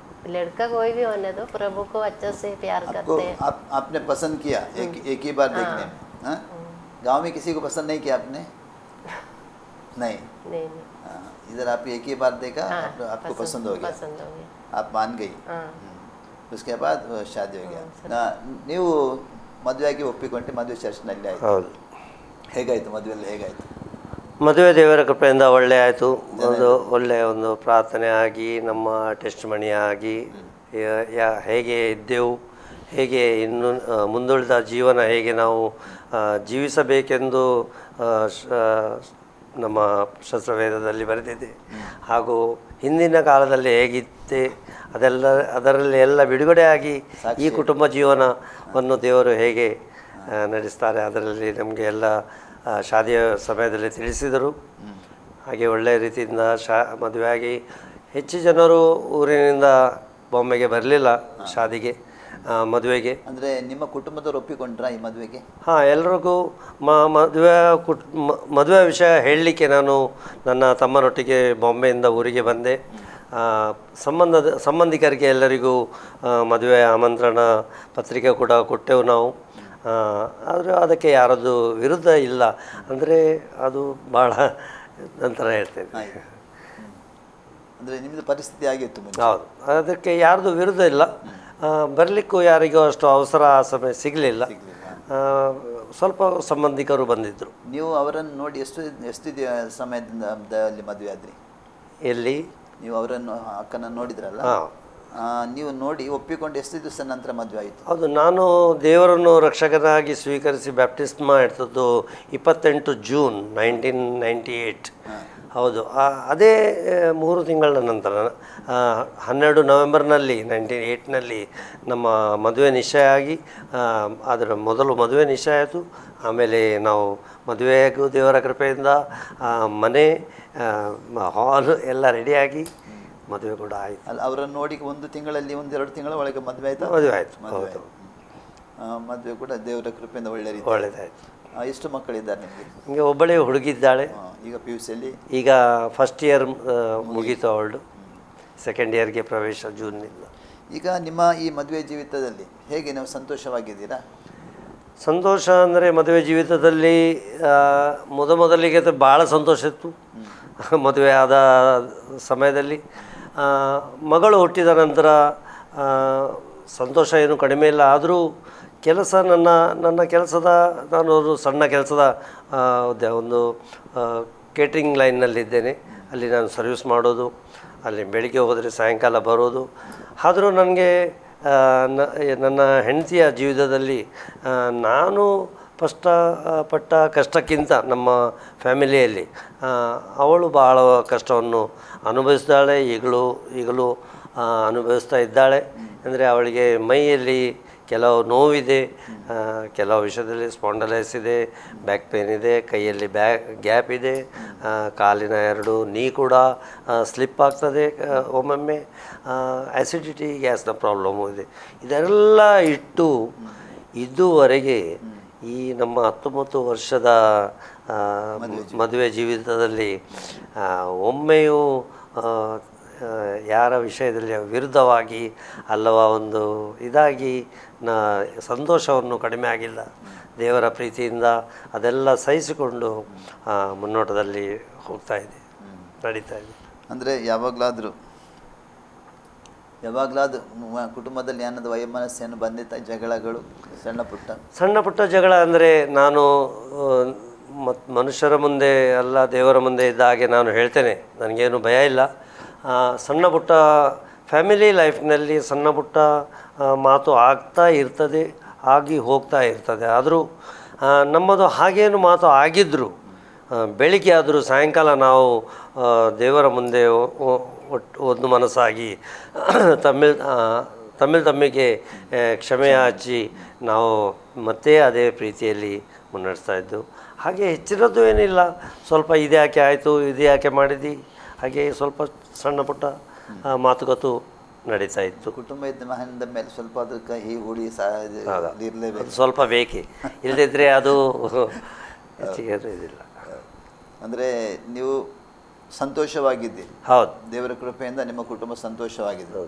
लड़का कोई भी होने दो, प्रभु को अच्छे से प्यार आपको करते हैं। आपने पसंद किया एक ही बार देखने में? हाँ? गांव में किसी को पसंद नहीं किया आपने? नहीं। नहीं नहीं, हाँ, इधर आप एक ही बार देखा, हाँ, आपको पसंद हो गया, पसंद हो गया। आप मान गई। हाँ, उसके बाद ಶಾದಿ हो गया। ನೀವು ಮದುವೆಯಾಗಿ ಒಪ್ಪಿಕೊಂಡೆ, ಮದುವೆ ಚರ್ಚ್ನಲ್ಲಿ ಆಯಿತು, ಹೌದು. ಹೇಗಾಯಿತು ಮದುವೆಯಲ್ಲಿ ಹೇಗಾಯಿತು? ಮದುವೆ ದೇವರ ಕೃಪೆಯಿಂದ ಒಳ್ಳೆ ಆಯಿತು. ಒಳ್ಳೆಯ ಒಂದು ಪ್ರಾರ್ಥನೆ ಆಗಿ, ನಮ್ಮ ಟೆಸ್ಟ್ ಮಣಿ ಆಗಿ, ಹೇಗೆ ಇದ್ದೆವು, ಹೇಗೆ ಇನ್ನು ಮುಂದುಳಿದ ಜೀವನ ಹೇಗೆ ನಾವು ಜೀವಿಸಬೇಕೆಂದು ನಮ್ಮ ಶಾಸ್ತ್ರವೇದದಲ್ಲಿ ಬರೆದಿದೆ. ಹಾಗೂ ಹಿಂದಿನ ಕಾಲದಲ್ಲಿ ಹೇಗಿತ್ತೆ ಅದರಲ್ಲಿ ಎಲ್ಲ ಬಿಡುಗಡೆಯಾಗಿ ಈ ಕುಟುಂಬ ಜೀವನವನ್ನು ದೇವರು ಹೇಗೆ ನಡೆಸ್ತಾರೆ ಅದರಲ್ಲಿ ನಮಗೆ ಎಲ್ಲ ಶಾದಿಯ ಸಮಯದಲ್ಲಿ ತಿಳಿಸಿದರು. ಹಾಗೆ ಒಳ್ಳೆಯ ರೀತಿಯಿಂದ ಮದುವೆಯಾಗಿ ಹೆಚ್ಚು ಜನರು ಊರಿನಿಂದ ಬಾಂಬೆಗೆ ಬರಲಿಲ್ಲ ಶಾದಿಗೆ, ಮದುವೆಗೆ. ಅಂದರೆ ನಿಮ್ಮ ಕುಟುಂಬದವರು ಒಪ್ಪಿಕೊಂಡ್ರಾ ಈ ಮದುವೆಗೆ? ಹಾಂ, ಎಲ್ಲರಿಗೂ ಮದುವೆ ವಿಷಯ ಹೇಳಲಿಕ್ಕೆ ನಾನು ನನ್ನ ತಮ್ಮನೊಟ್ಟಿಗೆ ಬಾಂಬೆಯಿಂದ ಊರಿಗೆ ಬಂದೆ. ಸಂಬಂಧಿಕರಿಗೆ ಎಲ್ಲರಿಗೂ ಮದುವೆ ಆಮಂತ್ರಣ ಪತ್ರಿಕೆ ಕೂಡ ಕೊಟ್ಟೆವು ನಾವು. ಆದರೆ ಅದಕ್ಕೆ ಯಾರದ್ದು ವಿರುದ್ಧ ಇಲ್ಲ, ಅಂದರೆ ಅದು ಭಾಳ ನಂತರ ಹೇಳ್ತೇನೆ. ಅಂದರೆ ನಿಮ್ಮದು ಪರಿಸ್ಥಿತಿ ಆಗಿತ್ತು ಮುಂಚೆ? ಹೌದು, ಅದಕ್ಕೆ ಯಾರ್ದು ವಿರುದ್ಧ ಇಲ್ಲ. ಬರಲಿಕ್ಕೂ ಯಾರಿಗೂ ಅಷ್ಟು ಅವಸರ ಆ ಸಮಯ ಸಿಗಲಿಲ್ಲ. ಸ್ವಲ್ಪ ಸಂಬಂಧಿಕರು ಬಂದಿದ್ದರು. ನೀವು ಅವರನ್ನು ನೋಡಿ ಎಷ್ಟು ಸಮಯದಿಂದ ಅಲ್ಲಿ ಮದುವೆ ಆದ್ರಿ? ಎಲ್ಲಿ? ನೀವು ಅವರನ್ನು ಅಕ್ಕನನ್ನು ನೋಡಿದ್ರಲ್ಲ, ಹಾಂ, ನೀವು ನೋಡಿ ಒಪ್ಪಿಕೊಂಡು ಎಷ್ಟು ದಿವಸ ನಂತರ ಮದುವೆ ಆಯಿತು? ಹೌದು, ನಾನು ದೇವರನ್ನು ರಕ್ಷಕನಾಗಿ ಸ್ವೀಕರಿಸಿ ಬ್ಯಾಪ್ಟಿಸ್ಮ ಇರ್ತದ್ದು 28 ಜೂನ್ 1998. ಹೌದು, ಅದೇ 3 ತಿಂಗಳ ನಂತರ 12 ನವೆಂಬರ್ನಲ್ಲಿ 1998ನಲ್ಲಿ ನಮ್ಮ ಮದುವೆ ನಿಶ್ಚಯ ಆಗಿ, ಅದರ ಮೊದಲು ಮದುವೆ ನಿಶ್ಚಯ ಆಯಿತು. ಆಮೇಲೆ ನಾವು ಮದುವೆಗೂ ದೇವರ ಕೃಪೆಯಿಂದ ಮನೆ, ಹಾಲ್ ಎಲ್ಲ ರೆಡಿಯಾಗಿ ಮದುವೆ ಕೂಡ ಆಯಿತು. ಅಲ್ಲ, ಅವರನ್ನು ನೋಡಿ 1 ತಿಂಗಳಲ್ಲಿ 1-2 ತಿಂಗಳ ಒಳಗೆ ಮದುವೆ ಆಯಿತು? ಮದುವೆ ಆಯಿತು. ಹೌದು, ಮದುವೆ ಕೂಡ ದೇವರ ಕೃಪೆಯಿಂದ ಒಳ್ಳೆ ಒಳ್ಳೆಯದಾಯಿತು. ಎಷ್ಟು ಮಕ್ಕಳಿದ್ದಾರೆ ನಿಮಗೆ? ನಿಮಗೆ ಒಬ್ಬಳೇ ಹುಡುಗಿದ್ದಾಳೆ. ಈಗ PUCಯಲ್ಲಿ ಈಗ ಫಸ್ಟ್ ಇಯರ್ ಮುಗೀತು, ಅವಳು ಸೆಕೆಂಡ್ ಇಯರ್ಗೆ ಪ್ರವೇಶ ಜೂನ್ನಿಂದ. ಈಗ ನಿಮ್ಮ ಈ ಮದುವೆ ಜೀವಿತದಲ್ಲಿ ಹೇಗೆ ನೀವು ಸಂತೋಷವಾಗಿದ್ದೀರಾ? ಸಂತೋಷ ಅಂದರೆ ಮದುವೆ ಜೀವಿತದಲ್ಲಿ ಮೊದಲಿಗೆ ಭಾಳ ಸಂತೋಷ ಇತ್ತು. ಮದುವೆ ಆದ ಸಮಯದಲ್ಲಿ ಮಗಳು ಹುಟ್ಟಿದ ನಂತರ ಸಂತೋಷ ಏನು ಕಡಿಮೆ ಇಲ್ಲ. ಆದರೂ ಕೆಲಸ ನನ್ನ ಕೆಲಸದ, ನಾನು ಒಂದು ಸಣ್ಣ ಕೆಲಸದ ಒಂದು ಕೇಟ್ರಿಂಗ್ ಲೈನ್ನಲ್ಲಿದ್ದೇನೆ. ಅಲ್ಲಿ ನಾನು ಸರ್ವಿಸ್ ಮಾಡೋದು, ಅಲ್ಲಿ ಬೆಳಿಗ್ಗೆ ಹೋದರೆ ಸಾಯಂಕಾಲ ಬರೋದು. ಆದರೂ ನನಗೆ ನನ್ನ ಹೆಂಡತಿಯ ಜೀವಿತದಲ್ಲಿ ನಾನು ಪಟ್ಟ ಕಷ್ಟಕ್ಕಿಂತ ನಮ್ಮ ಫ್ಯಾಮಿಲಿಯಲ್ಲಿ ಅವಳು ಭಾಳ ಕಷ್ಟವನ್ನು ಅನುಭವಿಸಿದ್ದಾಳೆ, ಈಗಲೂ ಅನುಭವಿಸ್ತಾ ಇದ್ದಾಳೆ. ಅಂದರೆ ಅವಳಿಗೆ ಮೈಯಲ್ಲಿ ಕೆಲವು ನೋವಿದೆ, ಕೆಲವು ವಿಷಯದಲ್ಲಿ ಸ್ಪಾಂಡಲೈಸ್ ಇದೆ, ಬ್ಯಾಕ್ ಪೇನ್ ಇದೆ, ಕೈಯಲ್ಲಿ ಗ್ಯಾಪ್ ಇದೆ, ಕಾಲಿನ 2 ನೀ ಕೂಡ ಸ್ಲಿಪ್ ಆಗ್ತದೆ, ಒಮ್ಮೊಮ್ಮೆ ಆ್ಯಸಿಡಿಟಿ ಗ್ಯಾಸ್ನ ಪ್ರಾಬ್ಲಮ್ಮು ಇದೆ. ಇದೆಲ್ಲ ಇಟ್ಟು ಇದುವರೆಗೆ ಈ ನಮ್ಮ 19 ವರ್ಷದ ಮದುವೆ ಜೀವಿತದಲ್ಲಿ ಒಮ್ಮೆಯೂ ಯಾರ ವಿಷಯದಲ್ಲಿ ವಿರುದ್ಧವಾಗಿ ಅಲ್ಲವಾ ಒಂದು ಇದಾಗಿ ಸಂತೋಷವನ್ನು ಕಡಿಮೆ ಆಗಿಲ್ಲ. ದೇವರ ಪ್ರೀತಿಯಿಂದ ಅದೆಲ್ಲ ಸಹಿಸಿಕೊಂಡು ಮುನ್ನೋಟದಲ್ಲಿ ನಡೀತಾ ಇದೆ. ಅಂದರೆ ಯಾವಾಗಲಾದರೂ ಕುಟುಂಬದಲ್ಲಿ ಏನಾದರೂ ವೈಮನಸ್ಸೇನು ಬಂದಿತ್ತ, ಜಗಳಗಳು ಸಣ್ಣ ಪುಟ್ಟ ಜಗಳ? ಅಂದರೆ ನಾನು ಮನುಷ್ಯರ ಮುಂದೆ ಅಲ್ಲ ದೇವರ ಮುಂದೆ ಇದ್ದ ಹಾಗೆ ನಾನು ಹೇಳ್ತೇನೆ, ನನಗೇನು ಭಯ ಇಲ್ಲ. ಸಣ್ಣ ಪುಟ್ಟ ಫ್ಯಾಮಿಲಿ ಲೈಫ್ನಲ್ಲಿ ಸಣ್ಣ ಪುಟ್ಟ ಮಾತು ಆಗ್ತಾ ಇರ್ತದೆ, ಹೋಗ್ತಾ ಇರ್ತದೆ. ಆದರೂ ನಮ್ಮದು ಹಾಗೇನು ಮಾತು ಆಗಿದ್ದರು ಬೆಳಿಗ್ಗೆ ಆದರೂ ಸಾಯಂಕಾಲ ನಾವು ದೇವರ ಮುಂದೆ ಒಂದು ಮನಸ್ಸಾಗಿ ತಮ್ಮಿಗೆ ಕ್ಷಮೆ ಹಚ್ಚಿ ನಾವು ಮತ್ತೆ ಅದೇ ಪ್ರೀತಿಯಲ್ಲಿ ಮುನ್ನಡೆಸ್ತಾ ಇದ್ದು. ಹಾಗೆ ಹೆಚ್ಚಿರೋದು ಏನಿಲ್ಲ, ಸ್ವಲ್ಪ ಇದ್ಯಾಕೆ ಆಯಿತು, ಇದು ಯಾಕೆ ಮಾಡಿದ್ದು, ಹಾಗೆ ಸ್ವಲ್ಪ ಸಣ್ಣ ಪುಟ್ಟ ಮಾತುಕತೆ ನಡೀತಾ ಇತ್ತು. ಕುಟುಂಬ ಇದ್ದ ಮೇಲೆ ಸ್ವಲ್ಪ ಅದಕ್ಕೆ ಈ ಹುಡಿ ಇರಲೇಬೇಕು, ಸ್ವಲ್ಪ ಬೇಕೇ, ಇಲ್ಲದಿದ್ದರೆ ಅದು ಇದಿಲ್ಲ. ಅಂದರೆ ನೀವು ಸಂತೋಷವಾಗಿದ್ದೀರಿ? ಹೌದು, ದೇವರ ಕೃಪೆಯಿಂದ ನಿಮ್ಮ ಕುಟುಂಬ ಸಂತೋಷವಾಗಿದೆ.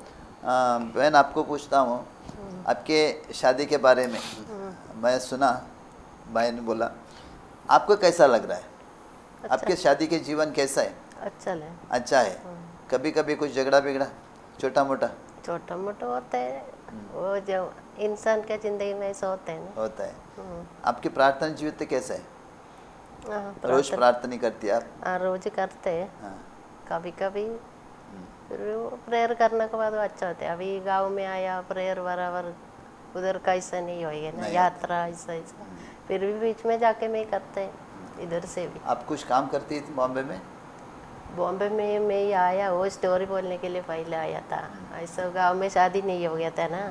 बहन आपको पूछता हूँ, आपके शादी के बारे में मैं सुना, भाई ने बोला, आपको कैसा लग रहा है? अच्छा। आपके शादी के जीवन कैसा है? अच्छा है। कभी कभी कुछ झगड़ा बिगड़ा छोटा मोटा होता है, वो जो इंसान के जिंदगी में ऐसा होता है। आपकी प्रार्थना जीवित कैसा है? रोज प्रार्थना करती है आप? रोज करते हैं। कभी कभी फिर प्रेयर करने के बाद अच्छा होता है। अभी गांव में आया, प्रेयर बराबर उधर कैसा नहीं होएगा ना, यात्रा ऐसा फिर भी बीच में जाके मैं करते हैं इधर से भी। आप कुछ काम करती थी बॉम्बे में? बॉम्बे में मैं आया, वो स्टोरी बोलने के लिए पहले आया था। ऐसा गांव में शादी नहीं हो गया था ना,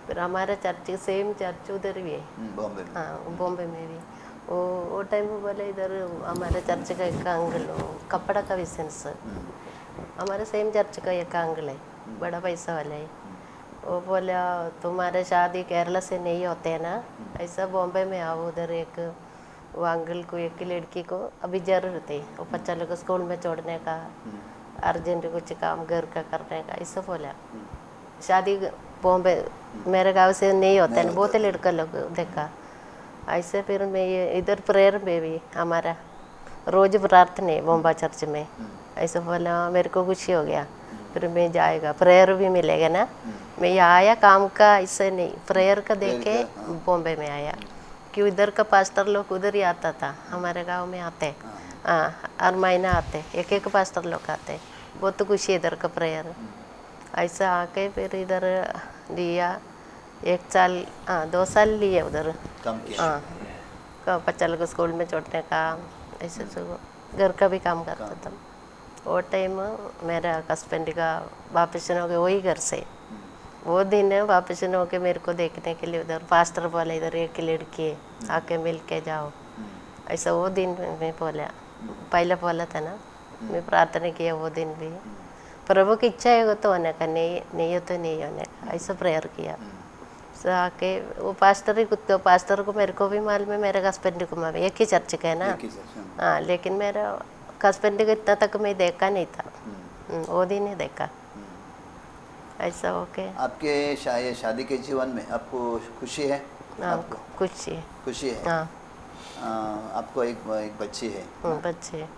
फिर हमारा चर्च सेम चर्च उधर भी है बॉम्बे में। हाँ, बॉम्बे में भी वो टाइम में बोले इधर हमारे चर्च का एक अंकल कपड़ा का बिजनेस, हमारे सेम चर्च का एक अंकल है, बड़ा पैसा वाला है। वो बोला तुम्हारे शादी केरला से नहीं होते हैं ना, ऐसा बॉम्बे में आओ, उधर एक वो अंकल को एक लड़की को अभी ज़रूरत है, वो बच्चा लोग को स्कूल में छोड़ने का, अर्जेंट कुछ काम घर का करने का, ऐसा बोला। शादी बॉम्बे मेरे गांव से नहीं होता है, बहुत लड़का लोग देखा ऐसे। फिर मैं इधर प्रेयर में भी हमारा रोज प्रार्थना है बॉम्बा चर्च में, ऐसा बोला मेरे को खुशी हो गया। फिर मैं जाएगा, प्रेयर भी मिलेगा ना। मैं आया काम का ऐसे नहीं, प्रेयर का देखे बॉम्बे में आया, कि उधर का पास्टर लोग उधर ही आता था, हमारे गांव में आते, हाँ हर महीना आते, एक पास्टर लोग आते, बहुत खुशी इधर का प्रेयर। ऐसा आके फिर इधर लिया 1 साल, 2 साल लिए उधर काम किया। हाँ, बच्चा लोग स्कूल में छोड़ने का, ऐसे सब घर का भी काम करता था। वो टाइम मेरा हस्बैंड का वापस हो गए वही घर से, वो दिन वापस हो के मेरे को देखने के लिए उधर पास्टर बोला इधर एक लड़की है, आके मिल के जाओ, ऐसा वो दिन मैं बोला, पहले बोला था ना, मैं प्रार्थना किया वो दिन भी, प्रभु की इच्छा है तो होने का, नहीं हो तो नहीं होने का, ऐसा प्रेयर किया। आके वो पास्टर ही तो पास्टर को मेरे को भी मालूम है, मेरे हस्बैंड को मालूम, एक ही चर्च का है ना, हाँ, लेकिन मेरा हस्बैंड को इतना तक मैं देखा नहीं था, वो दिन ही देखा। ऐसा ओके। आपके शादी के जीवन में आपको खुशी है? हाँ, खुशी है। हाँ, आपको एक बच्ची है?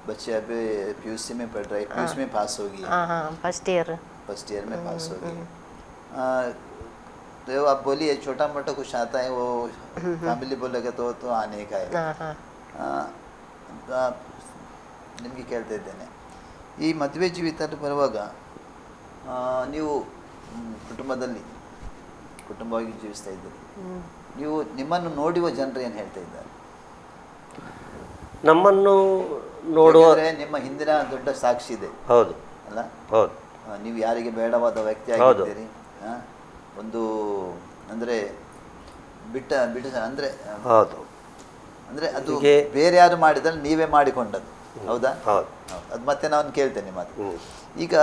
बच्चे अभी पीयूसी में पढ़ रही है, पीयूसी में पास होगी? हाँ, फर्स्ट ईयर में पास होगी। तो आप बोलिए छोटा मोटा कुछ आता है, वो फैमिली बोलेगा तो आने का है। ನಿಮಗೆ ಕೇಳ್ತಾ ಇದ್ದೇನೆ, ಈ ಮದುವೆ ಜೀವಿತ ಬರುವಾಗ ನೀವು ಕುಟುಂಬವಾಗಿ ಜೀವಿಸ್ತಾ ಇದ್ದೀರಿ. ನೀವು ನಿಮ್ಮನ್ನು ನೋಡುವ ಜನರು ಏನು ಹೇಳ್ತಾ ಇದ್ದಾರೆ? ನಮ್ಮನ್ನು ನೋಡುವ ನಿಮ್ಮ ಹಿಂದಿನ ದೊಡ್ಡ ಸಾಕ್ಷಿ ಇದೆ. ಹೌದು ಅಲ್ಲ? ಹೌದು. ನೀವು ಯಾರಿಗೆ ಬೇಡವಾದ ವ್ಯಕ್ತಿ ಆಗಿದ್ದೀರಿ. ಒಂದು ಅಂದರೆ ಬಿಟ್ಟ ಅಂದರೆ ಹೌದು, ಅಂದರೆ ಅದು ಬೇರೆ ಯಾರು ಮಾಡಿದ್ರೆ ನೀವೇ ಮಾಡಿಕೊಂಡದ್ದು, ಹೌದಾ? ಹೌದು. ಅದು ಮತ್ತೆ ನಾನು ಕೇಳ್ತೇನೆ ಮಾತು. ಈಗ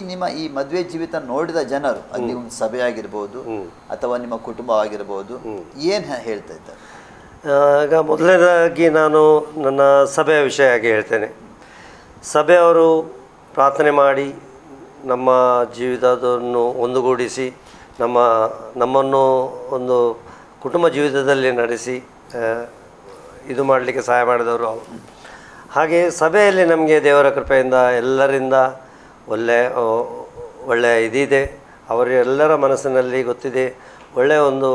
ನಿಮ್ಮ ಈ ಮದುವೆ ಜೀವಿತ ನೋಡಿದ ಜನರು, ಅಲ್ಲಿ ಒಂದು ಸಭೆ ಆಗಿರ್ಬೋದು ಅಥವಾ ನಿಮ್ಮ ಕುಟುಂಬ ಆಗಿರ್ಬೋದು, ಏನು ಹೇಳ್ತಾ ಇದ್ದಾರೆ? ಈಗ ಮೊದಲನೇದಾಗಿ ನಾನು ನನ್ನ ಸಭೆಯ ವಿಷಯ ಆಗಿ ಹೇಳ್ತೇನೆ. ಸಭೆಯವರು ಪ್ರಾರ್ಥನೆ ಮಾಡಿ ನಮ್ಮ ಜೀವಿತವನ್ನು ಒಂದುಗೂಡಿಸಿ ನಮ್ಮನ್ನು ಒಂದು ಕುಟುಂಬ ಜೀವಿತದಲ್ಲಿ ನಡೆಸಿ ಇದು ಮಾಡಲಿಕ್ಕೆ ಸಹಾಯ ಮಾಡಿದವರು ಅವರು. ಹಾಗೆ ಸಭೆಯಲ್ಲಿ ನಮಗೆ ದೇವರ ಕೃಪೆಯಿಂದ ಎಲ್ಲರಿಂದ ಒಳ್ಳೆಯ ಇದಿದೆ. ಅವರೆಲ್ಲರ ಮನಸ್ಸಿನಲ್ಲಿ ಗೊತ್ತಿದೆ, ಒಳ್ಳೆಯ ಒಂದು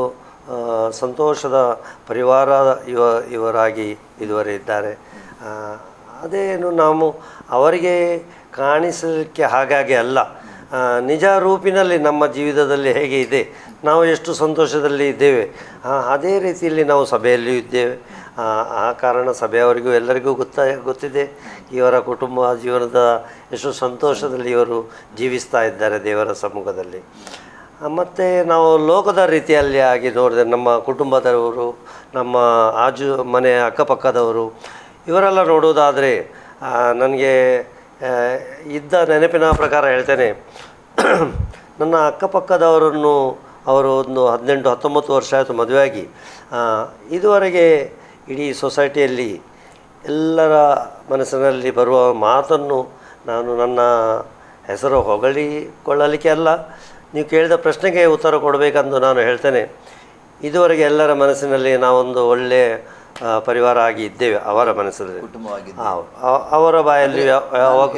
ಸಂತೋಷದ ಪರಿವಾರ ಇವರಾಗಿ ಇದುವರೆ ಇದ್ದಾರೆ. ಅದೇನು ನಾವು ಅವರಿಗೆ ಕಾಣಿಸಲಿಕ್ಕೆ ಹಾಗಾಗಿ ಅಲ್ಲ, ನಿಜ ರೂಪಿನಲ್ಲಿ ನಮ್ಮ ಜೀವಿತದಲ್ಲಿ ಹೇಗೆ ಇದೆ, ನಾವು ಎಷ್ಟು ಸಂತೋಷದಲ್ಲಿ ಇದ್ದೇವೆ, ಅದೇ ರೀತಿಯಲ್ಲಿ ನಾವು ಸಭೆಯಲ್ಲಿಯೂ ಇದ್ದೇವೆ. ಆ ಕಾರಣ ಸಭೆಯವರಿಗೂ ಎಲ್ಲರಿಗೂ ಗೊತ್ತಿದೆ ಇವರ ಕುಟುಂಬ ಜೀವನದ ಎಷ್ಟು ಸಂತೋಷದಲ್ಲಿ ಇವರು ಜೀವಿಸ್ತಾ ಇದ್ದಾರೆ ದೇವರ ಸಮ್ಮುಖದಲ್ಲಿ. ಮತ್ತು ನಾವು ಲೋಕದ ರೀತಿಯಲ್ಲಿ ಆಗಿ ನೋಡಿದ್ರೆ ನಮ್ಮ ಕುಟುಂಬದವರು, ನಮ್ಮ ಮನೆ ಅಕ್ಕಪಕ್ಕದವರು ಇವರೆಲ್ಲ ನೋಡುವುದಾದರೆ ನನಗೆ ಇದ್ದ ನೆನಪಿನ ಪ್ರಕಾರ ಹೇಳ್ತೇನೆ. ನನ್ನ ಅಕ್ಕಪಕ್ಕದವರನ್ನು ಅವರು ಒಂದು 18-19 ವರ್ಷ ಆಯಿತು ಮದುವೆಯಾಗಿ. ಇದುವರೆಗೆ ಇಡೀ ಸೊಸೈಟಿಯಲ್ಲಿ ಎಲ್ಲರ ಮನಸ್ಸಿನಲ್ಲಿ ಬರುವ ಮಾತನ್ನು ನಾನು ನನ್ನ ಹೆಸರು ಹೊಗಳಿಕೊಳ್ಳಲಿಕ್ಕೆ ಅಲ್ಲ, ನೀವು ಕೇಳಿದ ಪ್ರಶ್ನೆಗೆ ಉತ್ತರ ಕೊಡಬೇಕೆಂದು ನಾನು ಹೇಳ್ತೇನೆ. ಇದುವರೆಗೆ ಎಲ್ಲರ ಮನಸ್ಸಿನಲ್ಲಿ ನಾವೊಂದು ಒಳ್ಳೆಯ ಪರಿವಾರ ಆಗಿ ಇದ್ದೇವೆ. ಅವರ ಮನಸ್ಸಲ್ಲಿ ಕುಟುಂಬವಾಗಿ ಅವರ ಬಾಯಲ್ಲಿ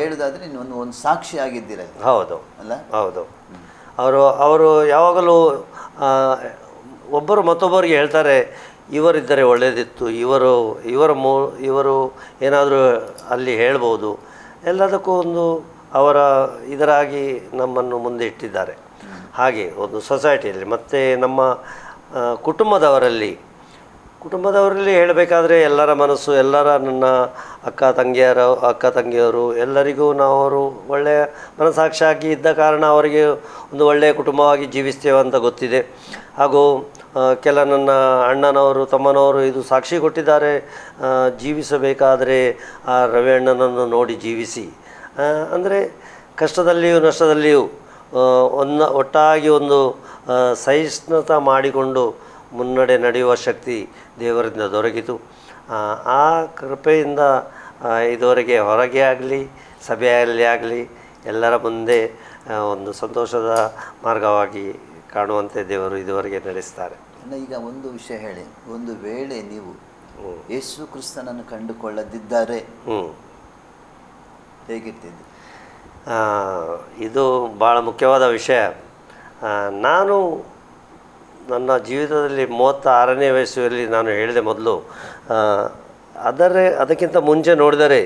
ಹೇಳುವುದಾದ್ರೆ ಒಂದು ಸಾಕ್ಷಿ ಆಗಿದ್ದೀರ. ಹೌದು ಅಲ್ಲ? ಹೌದು. ಅವರು ಯಾವಾಗಲೂ ಒಬ್ಬರು ಮತ್ತೊಬ್ಬರಿಗೆ ಹೇಳ್ತಾರೆ, ಇವರಿದ್ದರೆ ಒಳ್ಳೆಯದಿತ್ತು, ಇವರು ಏನಾದರೂ ಅಲ್ಲಿ ಹೇಳ್ಬೋದು, ಎಲ್ಲದಕ್ಕೂ ಒಂದು ಅವರ ಇದರಾಗಿ ನಮ್ಮನ್ನು ಮುಂದೆ ಇಟ್ಟಿದ್ದಾರೆ. ಹಾಗೆ ಒಂದು ಸೊಸೈಟಿಯಲ್ಲಿ ಮತ್ತು ನಮ್ಮ ಕುಟುಂಬದವರಲ್ಲಿ ಹೇಳಬೇಕಾದ್ರೆ ಎಲ್ಲರ ಮನಸ್ಸು, ಎಲ್ಲರ ನನ್ನ ಅಕ್ಕ ತಂಗಿಯರು ಎಲ್ಲರಿಗೂ ಅವರು ಒಳ್ಳೆಯ ಮನಸ್ಸಾಕ್ಷಿಯಾಗಿ ಇದ್ದ ಕಾರಣ ಅವರಿಗೆ ಒಂದು ಒಳ್ಳೆಯ ಕುಟುಂಬವಾಗಿ ಜೀವಿಸ್ತೇವೆ ಅಂತ ಗೊತ್ತಿದೆ. ಹಾಗೂ ನನ್ನ ಅಣ್ಣನವರು ತಮ್ಮನವರು ಇದು ಸಾಕ್ಷಿ ಕೊಟ್ಟಿದ್ದಾರೆ, ಜೀವಿಸಬೇಕಾದರೆ ಆ ರವಿ ಅಣ್ಣನನ್ನು ನೋಡಿ ಜೀವಿಸಿ. ಅಂದರೆ ಕಷ್ಟದಲ್ಲಿಯೂ ನಷ್ಟದಲ್ಲಿಯೂ ಒಟ್ಟಾಗಿ ಒಂದು ಸಹಿಷ್ಣುತೆ ಮಾಡಿಕೊಂಡು ಮುನ್ನಡೆ ನಡೆಯುವ ಶಕ್ತಿ ದೇವರಿಂದ ದೊರಕಿತು. ಆ ಕೃಪೆಯಿಂದ ಇದುವರೆಗೆ ಹೊರಗೆ ಆಗಲಿ ಸಭೆಯಲ್ಲಿ ಆಗಲಿ ಎಲ್ಲರ ಮುಂದೆ ಒಂದು ಸಂತೋಷದ ಮಾರ್ಗವಾಗಿ ಕಾಣುವಂತೆ ದೇವರು ಇದುವರೆಗೆ ನಡೆಸ್ತಾರೆ. ಈಗ ಒಂದು ವಿಷಯ ಹೇಳಿ, ಒಂದು ವೇಳೆ ನೀವು ಯೇಸು ಕ್ರಿಸ್ತನನ್ನು ಕಂಡುಕೊಳ್ಳದಿದ್ದರೆ ಹೇಗಿರ್ತಿದ್ದೆ? ಇದು ಭಾಳ ಮುಖ್ಯವಾದ ವಿಷಯ. ನಾನು ನನ್ನ ಜೀವಿತದಲ್ಲಿ 36ನೇ ವಯಸ್ಸಲ್ಲಿ ನಾನು ಹೇಳಿದೆ ಮೊದಲು, ಅದಕ್ಕಿಂತ ಮುಂಚೆ ನೋಡಿದರೆ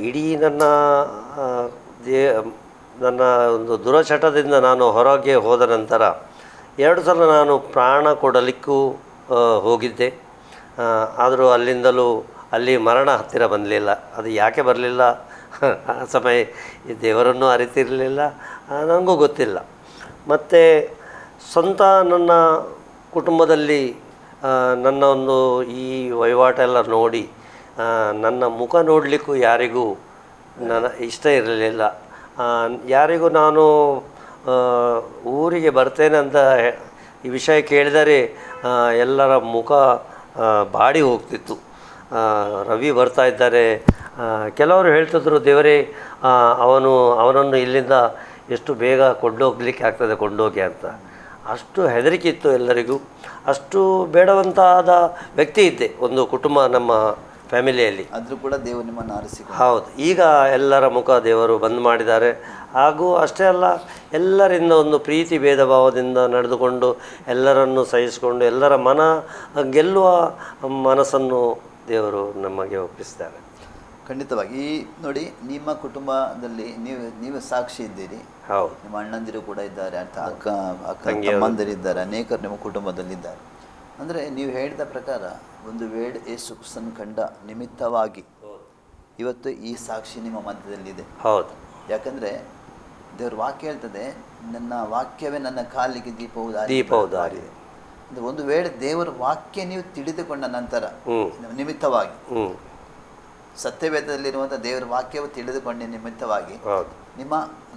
ಇಡೀ ನನ್ನ ಒಂದು ದುರಚಟದಿಂದ ನಾನು ಹೊರಗೆ ಹೋದ ನಂತರ 2 ಸಲ ನಾನು ಪ್ರಾಣ ಕೊಡಲಿಕ್ಕೂ ಹೋಗಿದ್ದೆ. ಆದರೂ ಅಲ್ಲಿ ಮರಣ ಹತ್ತಿರ ಬಂದಲಿಲ್ಲ. ಅದು ಯಾಕೆ ಬರಲಿಲ್ಲ, ಆ ಸಮಯ ದೇವರನ್ನು ಅರಿತಿರಲಿಲ್ಲ, ನನಗೂ ಗೊತ್ತಿಲ್ಲ. ಮತ್ತು ಸ್ವಂತ ನನ್ನ ಕುಟುಂಬದಲ್ಲಿ ನನ್ನ ಒಂದು ಈ ವಹಿವಾಟೆಲ್ಲ ನೋಡಿ ನನ್ನ ಮುಖ ನೋಡಲಿಕ್ಕೂ ಯಾರಿಗೂ ಇಷ್ಟ ಇರಲಿಲ್ಲ. ಯಾರಿಗೂ ನಾನು ಊರಿಗೆ ಬರ್ತೇನೆ ಅಂತ ಈ ವಿಷಯ ಕೇಳಿದರೆ ಎಲ್ಲರ ಮುಖ ಬಾಡಿ ಹೋಗ್ತಿತ್ತು. ರವಿ ಬರ್ತಾ ಇದ್ದಾರೆ, ಕೆಲವರು ಹೇಳ್ತಿದ್ರು, ದೇವರೇ ಅವನನ್ನು ಇಲ್ಲಿಂದ ಎಷ್ಟು ಬೇಗ ಕೊಂಡೋಗ್ಲಿಕ್ಕೆ ಆಗ್ತದೆ, ಕೊಂಡೋಗಿ ಅಂತ. ಅಷ್ಟು ಹೆದರಿಕೆ ಇತ್ತು ಎಲ್ಲರಿಗೂ. ಅಷ್ಟು ಬೇಡವಂತಾದ ವ್ಯಕ್ತಿ ಇದ್ದೆ ಒಂದು ಕುಟುಂಬ ನಮ್ಮ ಫ್ಯಾಮಿಲಿಯಲ್ಲಿ. ಆದರೂ ಕೂಡ ದೇವರು ನಿಮ್ಮನ್ನು ಆರಿಸಿಕೊಂಡು. ಹೌದು, ಈಗ ಎಲ್ಲರ ಮುಖ ದೇವರು ಬಂದ್ ಮಾಡಿದ್ದಾರೆ. ಹಾಗೂ ಅಷ್ಟೇ ಅಲ್ಲ, ಎಲ್ಲರಿಂದ ಒಂದು ಪ್ರೀತಿ ಭೇದ ಭಾವದಿಂದ ನಡೆದುಕೊಂಡು ಎಲ್ಲರನ್ನು ಸಹಿಸಿಕೊಂಡು ಎಲ್ಲರ ಗೆಲ್ಲುವ ಮನಸ್ಸನ್ನು ದೇವರು ನಮಗೆ ಒಪ್ಪಿಸ್ತಾರೆ. ಖಂಡಿತವಾಗಿ. ಈ ನೋಡಿ, ನಿಮ್ಮ ಕುಟುಂಬದಲ್ಲಿ ನೀವು ಸಾಕ್ಷಿ ಇದ್ದೀರಿ. ಹೌದು. ನಿಮ್ಮ ಅಣ್ಣಂದಿರು ಕೂಡ ಇದ್ದಾರೆ, ಅಕ್ಕ ತಮ್ಮಂದಿರಿದ್ದಾರೆ, ಅನೇಕರು ನಿಮ್ಮ ಕುಟುಂಬದಲ್ಲಿದ್ದಾರೆ. ಅಂದರೆ ನೀವು ಹೇಳಿದ ಪ್ರಕಾರ ಒಂದು ವೇಳೆ ಯೇಸು ಕ್ರಿಸ್ತನ ಕಂಡ ನಿಮಿತ್ತವಾಗಿ ಇವತ್ತು ಈ ಸಾಕ್ಷಿ ನಿಮ್ಮ ಮಧ್ಯದಲ್ಲಿದೆ. ಹೌದು. ಯಾಕಂದರೆ ದೇವ್ರ ವಾಕ್ಯ ಹೇಳ್ತದೆ, ನನ್ನ ವಾಕ್ಯವೇ ನನ್ನ ಕಾಲಿಗೆ ದೀಪವು ದಾರಿ. ಅಂದರೆ ಒಂದು ವೇಳೆ ದೇವರ ವಾಕ್ಯ ನೀವು ತಿಳಿದುಕೊಂಡ ನಂತರ ನಿಮಿತ್ತವಾಗಿ ಸತ್ಯವೇದದಲ್ಲಿರುವಂಥ ದೇವರ ವಾಕ್ಯವು ತಿಳಿದುಕೊಂಡ ನಿಮಿತ್ತವಾಗಿ ನಿಮ್ಮ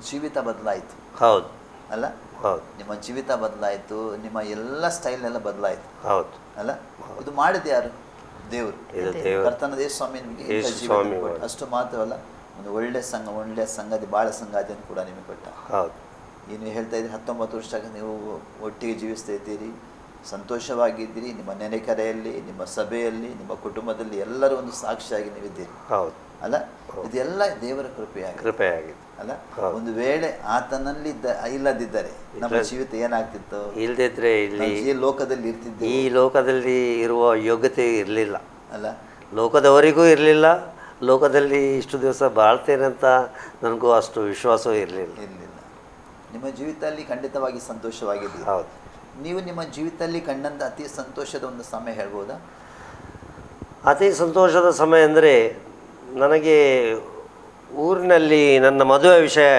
ಜೀವಿತ ಬದಲಾಯಿತು. ಹೌದು ಅಲ್ಲ? ನಿಮ್ಮ ಜೀವಿತ ಬದಲಾಯಿತು, ನಿಮ್ಮ ಎಲ್ಲ ಸ್ಟೈಲ್ ಎಲ್ಲ ಬದಲಾಯಿತು. ಹೌದು ಅಲ್ಲ? ಇದು ಮಾಡಿದ ಯಾರು? ದೇವರು. ಕರ್ತನ ದೇಶ ಸ್ವಾಮಿ ನಿಮಗೆ ಅಷ್ಟು ಮಾತ್ರವಲ್ಲ, ಒಂದು ಒಳ್ಳೆ ಸಂಗಾತಿ, ಬಾಳ ಸಂಗಾತಿಯನ್ನು ಕೂಡ ನಿಮಗೆ ಕೊಟ್ಟ. ನೀವು ಹೇಳ್ತಾ ಇದ್ದೀರಿ 19 ವರ್ಷ ನೀವು ಒಟ್ಟಿಗೆ ಜೀವಿಸ್ತಾ ಇದ್ದೀರಿ, ಸಂತೋಷವಾಗಿದ್ದೀರಿ. ನಿಮ್ಮ ನೆನೆಕರೆಯಲ್ಲಿ, ನಿಮ್ಮ ಸಭೆಯಲ್ಲಿ, ನಿಮ್ಮ ಕುಟುಂಬದಲ್ಲಿ ಎಲ್ಲರೂ ಒಂದು ಸಾಕ್ಷಿಯಾಗಿ ನೀವಿದ್ದೀರಿ. ಹೌದು ಅಲ್ಲ? ಇದೆಲ್ಲ ದೇವರ ಕೃಪೆಯಾಗಿದೆ ಅಲ್ಲ? ಒಂದು ವೇಳೆ ಆತನಲ್ಲಿ ಇಲ್ಲದಿದ್ದರೆ ನಮ್ಮ ಜೀವಿತ ಏನಾಗ್ತಿತ್ತು? ಇಲ್ಲದಿದ್ರೆ ಇಲ್ಲಿ ಈ ಲೋಕದಲ್ಲಿ ಇರ್ತಿದ್ದೆ, ಈ ಲೋಕದಲ್ಲಿ ಇರುವ ಯೋಗ್ಯತೆ ಇರಲಿಲ್ಲ ಅಲ್ಲ? ಲೋಕದವರಿಗೂ ಇರಲಿಲ್ಲ, ಲೋಕದಲ್ಲಿ ಇಷ್ಟು ದಿವಸ ಬಾಳ್ತೇನಂತ ನನಗೂ ಅಷ್ಟು ವಿಶ್ವಾಸವೂ ಇರಲಿಲ್ಲ. ನಿಮ್ಮ ಜೀವಿತದಲ್ಲಿ ಖಂಡಿತವಾಗಿ ಸಂತೋಷವಾಗಿದ್ದೀರಿ. ಹೌದು. ನೀವು ನಿಮ್ಮ ಜೀವಿತದಲ್ಲಿ ಕಂಡಂಥ ಅತಿ ಸಂತೋಷದ ಒಂದು ಸಮಯ ಹೇಳ್ಬೋದಾ? ಅತಿ ಸಂತೋಷದ ಸಮಯ ಅಂದರೆ, ನನಗೆ ಊರಿನಲ್ಲಿ ನನ್ನ ಮದುವೆ ವಿಷಯ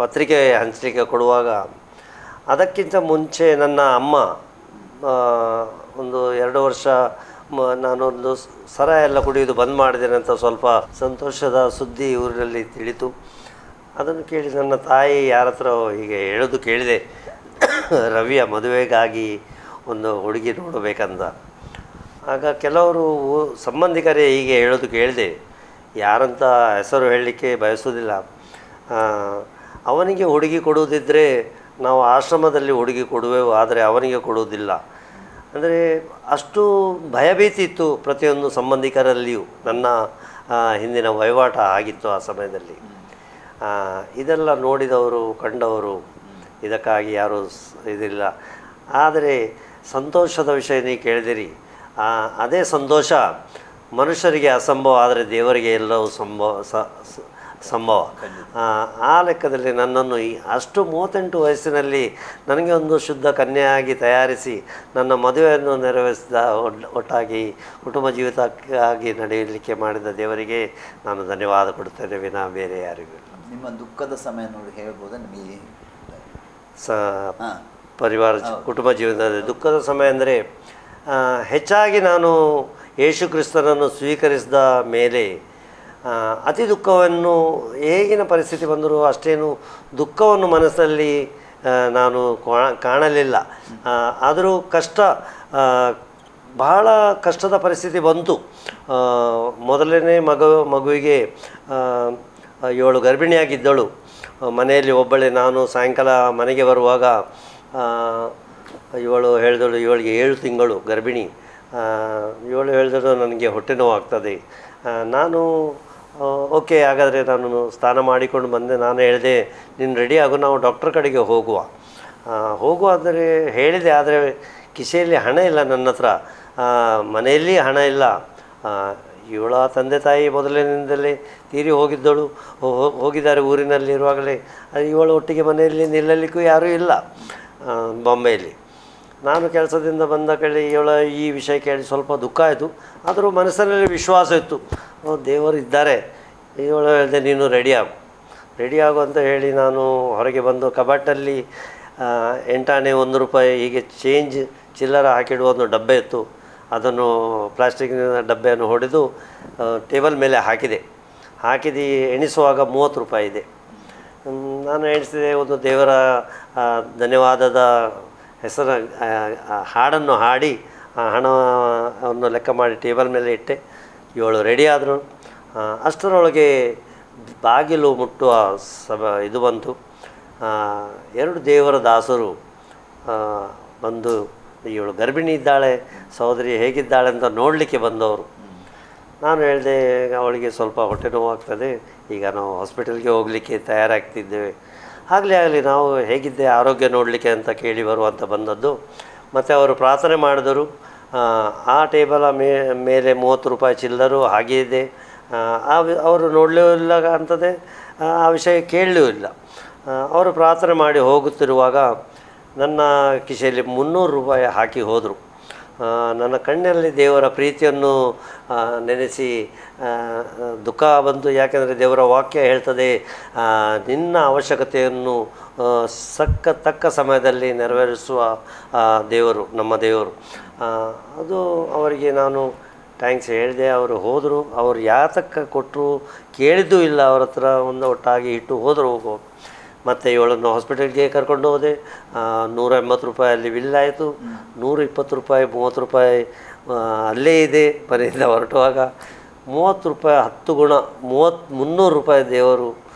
ಪತ್ರಿಕೆ ಹಂಚಲಿಕ್ಕೆ ಕೊಡುವಾಗ ಅದಕ್ಕಿಂತ ಮುಂಚೆ ನನ್ನ ಅಮ್ಮ ಒಂದು 2 ವರ್ಷ ನಾನೊಂದು ಸರ ಎಲ್ಲ ಕುಡಿಯೋದು ಬಂದ್ ಮಾಡಿದ್ದೇನೆ ಅಂತ ಸ್ವಲ್ಪ ಸಂತೋಷದ ಸುದ್ದಿ ಊರಿನಲ್ಲಿ ತಿಳಿತು. ಅದನ್ನು ಕೇಳಿ ನನ್ನ ತಾಯಿ ಯಾರ ಹತ್ರ ಹೀಗೆ ಹೇಳೋದು ಕೇಳಿದೆ, ರವಿಯ ಮದುವೆಗಾಗಿ ಒಂದು ಹುಡುಗಿ ನೋಡಬೇಕಂತ. ಆಗ ಕೆಲವರು ಸಂಬಂಧಿಕರೇ ಹೀಗೆ ಹೇಳೋದು ಕೇಳಿದೆ, ಯಾರಂತ ಹೆಸರು ಹೇಳಲಿಕ್ಕೆ ಬಯಸೋದಿಲ್ಲ. ಅವನಿಗೆ ಹುಡುಗಿ ಕೊಡುವುದಿದ್ದರೆ ನಾವು ಆಶ್ರಮದಲ್ಲಿ ಹುಡುಗಿ ಕೊಡುವೆವು, ಆದರೆ ಅವನಿಗೆ ಕೊಡುವುದಿಲ್ಲ. ಅಂದರೆ ಅಷ್ಟು ಭಯಭೀತಿ ಇತ್ತು ಪ್ರತಿಯೊಂದು ಸಂಬಂಧಿಕರಲ್ಲಿಯೂ. ನನ್ನ ಹಿಂದಿನ ವಹಿವಾಟ ಆಗಿತ್ತು ಆ ಸಮಯದಲ್ಲಿ. ಇದೆಲ್ಲ ನೋಡಿದವರು, ಕಂಡವರು ಇದಕ್ಕಾಗಿ ಯಾರೂ ಇದಿಲ್ಲ. ಆದರೆ ಸಂತೋಷದ ವಿಷಯ ನೀವು ಕೇಳಿದಿರಿ, ಅದೇ ಸಂತೋಷ ಮನುಷ್ಯರಿಗೆ ಅಸಂಭವ, ಆದರೆ ದೇವರಿಗೆ ಎಲ್ಲವೂ ಸಂಭವ. ಆ ಲೆಕ್ಕದಲ್ಲಿ ನನ್ನನ್ನು ಅಷ್ಟು 38 ವಯಸ್ಸಿನಲ್ಲಿ ನನಗೆ ಒಂದು ಶುದ್ಧ ಕನ್ಯೆಯಾಗಿ ತಯಾರಿಸಿ ನನ್ನ ಮದುವೆಯನ್ನು ನೆರವೇರಿಸಿದ, ಒಟ್ಟಾಗಿ ಕುಟುಂಬ ಜೀವಿತಕ್ಕಾಗಿ ನಡೆಯಲಿಕ್ಕೆ ಮಾಡಿದ ದೇವರಿಗೆ ನಾನು ಧನ್ಯವಾದ ಕೊಡುತ್ತೇನೆ, ವಿನಾ ಬೇರೆ ಯಾರಿಗೂ. ನಿಮ್ಮ ದುಃಖದ ಸಮಯ ನೋಡಿ ಹೇಳ್ಬೋದಾ ನಿಮಗೆ? ಪರಿವಾರ ಕುಟುಂಬ ಜೀವನದ ದುಃಖದ ಸಮಯ ಅಂದರೆ, ಹೆಚ್ಚಾಗಿ ನಾನು ಯೇಸು ಕ್ರಿಸ್ತನನ್ನು ಸ್ವೀಕರಿಸಿದ ಮೇಲೆ ಅತಿ ದುಃಖವನ್ನು, ಹೇಗಿನ ಪರಿಸ್ಥಿತಿ ಬಂದರೂ ಅಷ್ಟೇನು ದುಃಖವನ್ನು ಮನಸ್ಸಲ್ಲಿ ನಾನು ಕಾಣಲಿಲ್ಲ. ಆದರೂ ಬಹಳ ಕಷ್ಟದ ಪರಿಸ್ಥಿತಿ ಬಂತು. ಮೊದಲನೇ ಮಗುವಿಗೆ 7 ಗರ್ಭಿಣಿಯಾಗಿದ್ದಳು. ಮನೆಯಲ್ಲಿ ಒಬ್ಬಳೇ ನಾನು. ಸಾಯಂಕಾಲ ಮನೆಗೆ ಬರುವಾಗ ಇವಳು ಹೇಳಿದಳು, ಇವಳಿಗೆ 7 ತಿಂಗಳು ಗರ್ಭಿಣಿ. ಇವಳು ಹೇಳಿದಳು, ನನಗೆ ಹೊಟ್ಟೆ ನೋವು ಆಗ್ತದೆ. ನಾನು ಓಕೆ, ಹಾಗಾದರೆ ನಾನು ಸ್ನಾನ ಮಾಡಿಕೊಂಡು ಬಂದೆ. ನಾನು ಹೇಳಿದೆ, ನೀನು ರೆಡಿ ಆಗು, ನಾವು ಡಾಕ್ಟರ್ ಕಡೆಗೆ ಹೋಗುವ ಅಂದರೆ ಹೇಳಿದೆ. ಆದರೆ ಕಿಸೆಯಲ್ಲಿ ಹಣ ಇಲ್ಲ ನನ್ನ ಹತ್ರ, ಮನೆಯಲ್ಲಿ ಹಣ ಇಲ್ಲ. ಇವಳ ತಂದೆ ತಾಯಿ ಮೊದಲಿನಿಂದಲೇ ತೀರಿ ಹೋಗಿದ್ದಾರೆ ಊರಿನಲ್ಲಿರುವಾಗಲೇ. ಇವಳ ಒಟ್ಟಿಗೆ ಮನೆಯಲ್ಲಿ ನಿಲ್ಲಲಿಕ್ಕೂ ಯಾರೂ ಇಲ್ಲ ಬಾಂಬೆಯಲ್ಲಿ. ನಾನು ಕೆಲಸದಿಂದ ಬಂದ ಕಡೆ ಇವಳ ಈ ವಿಷಯ ಕೇಳಿ ಸ್ವಲ್ಪ ದುಃಖ ಆಯಿತು. ಆದರೂ ಮನಸ್ಸಿನಲ್ಲಿ ವಿಶ್ವಾಸ ಇತ್ತು, ದೇವರು ಇದ್ದಾರೆ. ಇವಳು ಹೇಳಿದೆ, ನೀನು ರೆಡಿ ಆಗು ಅಂತ ಹೇಳಿ ನಾನು ಹೊರಗೆ ಬಂದು ಕಬಾಟಲ್ಲಿ 8 ಆಣೆ 1 ರೂಪಾಯಿ ಹೀಗೆ ಚಿಲ್ಲರ ಹಾಕಿಡುವ ಒಂದು ಡಬ್ಬೆ ಇತ್ತು. ಅದನ್ನು ಪ್ಲಾಸ್ಟಿಕ್ಕಿನ ಡಬ್ಬೆಯನ್ನು ಹೊಡೆದು ಟೇಬಲ್ ಮೇಲೆ ಹಾಕಿದ್ದು ಎಣಿಸುವಾಗ 30 ರೂಪಾಯಿ ಇದೆ. ನಾನು ಎಣಿಸಿದೆ, ಒಂದು ದೇವರ ಧನ್ಯವಾದದ ಹೆಸರ ಹಾಡನ್ನು ಹಾಡಿ ಆ ಹಣವನ್ನು ಲೆಕ್ಕ ಮಾಡಿ ಟೇಬಲ್ ಮೇಲೆ ಇಟ್ಟೆ. ಇವಳು ರೆಡಿ ಆದರು. ಅಷ್ಟರೊಳಗೆ ಬಾಗಿಲು ಮುಟ್ಟುವ ಇದು ಬಂತು. 2 ದೇವರ ದಾಸರು ಬಂದು, ಇವಳು ಗರ್ಭಿಣಿ ಇದ್ದಾಳೆ, ಸಹೋದರಿ ಹೇಗಿದ್ದಾಳೆ ಅಂತ ನೋಡಲಿಕ್ಕೆ ಬಂದವರು. ನಾನು ಹೇಳಿದೆ, ಅವಳಿಗೆ ಸ್ವಲ್ಪ ಹೊಟ್ಟೆ ನೋವಾಗ್ತದೆ, ಈಗ ನಾವು ಹಾಸ್ಪಿಟಲ್ಗೆ ಹೋಗಲಿಕ್ಕೆ ತಯಾರಾಗ್ತಿದ್ದೇವೆ. ಆಗಲಿ ನಾವು ಹೇಗಿದ್ದೆ, ಆರೋಗ್ಯ ನೋಡಲಿಕ್ಕೆ ಅಂತ ಕೇಳಿ ಬರುವಂತ ಬಂದದ್ದು. ಮತ್ತು ಅವರು ಪ್ರಾರ್ಥನೆ ಮಾಡಿದರು. ಆ ಟೇಬಲ ಮೇಲೆ 30 ರೂಪಾಯಿ ಚಿಲ್ಲರು ಹಾಗೆ ಇದೆ. ಅವರು ನೋಡಲೂ ಇಲ್ಲ ಅಂತದೆ, ಆ ವಿಷಯ ಕೇಳಲೂ ಇಲ್ಲ. ಅವರು ಪ್ರಾರ್ಥನೆ ಮಾಡಿ ಹೋಗುತ್ತಿರುವಾಗ ನನ್ನ ಕಿಸೆಯಲ್ಲಿ 300 ರೂಪಾಯಿ ಹಾಕಿ ಹೋದರು. ನನ್ನ ಕಣ್ಣಲ್ಲಿ ದೇವರ ಪ್ರೀತಿಯನ್ನು ನೆನೆಸಿ ದುಃಖ ಬಂತು. ಯಾಕೆಂದರೆ ದೇವರ ವಾಕ್ಯ ಹೇಳ್ತದೆ, ನಿನ್ನ ಅವಶ್ಯಕತೆಯನ್ನು ತಕ್ಕ ಸಮಯದಲ್ಲಿ ನೆರವೇರಿಸುವ ದೇವರು ನಮ್ಮ ದೇವರು. ಅದು ಅವರಿಗೆ ನಾನು ಥ್ಯಾಂಕ್ಸ್ ಹೇಳಿದೆ. ಅವರು ಹೋದರು. ಅವರು ಯಾತಕ್ಕೆ ಕೊಟ್ಟರು ಕೇಳಿದ್ದೂ ಇಲ್ಲ. ಅವ್ರ ಹತ್ರ ಒಟ್ಟಾಗಿ ಇಟ್ಟು ಹೋದರು. ಮತ್ತು ಇವಳನ್ನು ಹಾಸ್ಪಿಟಲ್ಗೆ ಕರ್ಕೊಂಡು ಹೋದೆ. 180 ರೂಪಾಯಿ ಅಲ್ಲಿ ಬಿಲ್ ಆಯಿತು. 120 ರೂಪಾಯಿ 30 ರೂಪಾಯಿ ಅಲ್ಲೇ ಇದೆ. ಮನೆಯಿಂದ ಹೊರಟುವಾಗ 30 ರೂಪಾಯಿ 10 ಗುಣ 300 ರೂಪಾಯಿ ದೇವರು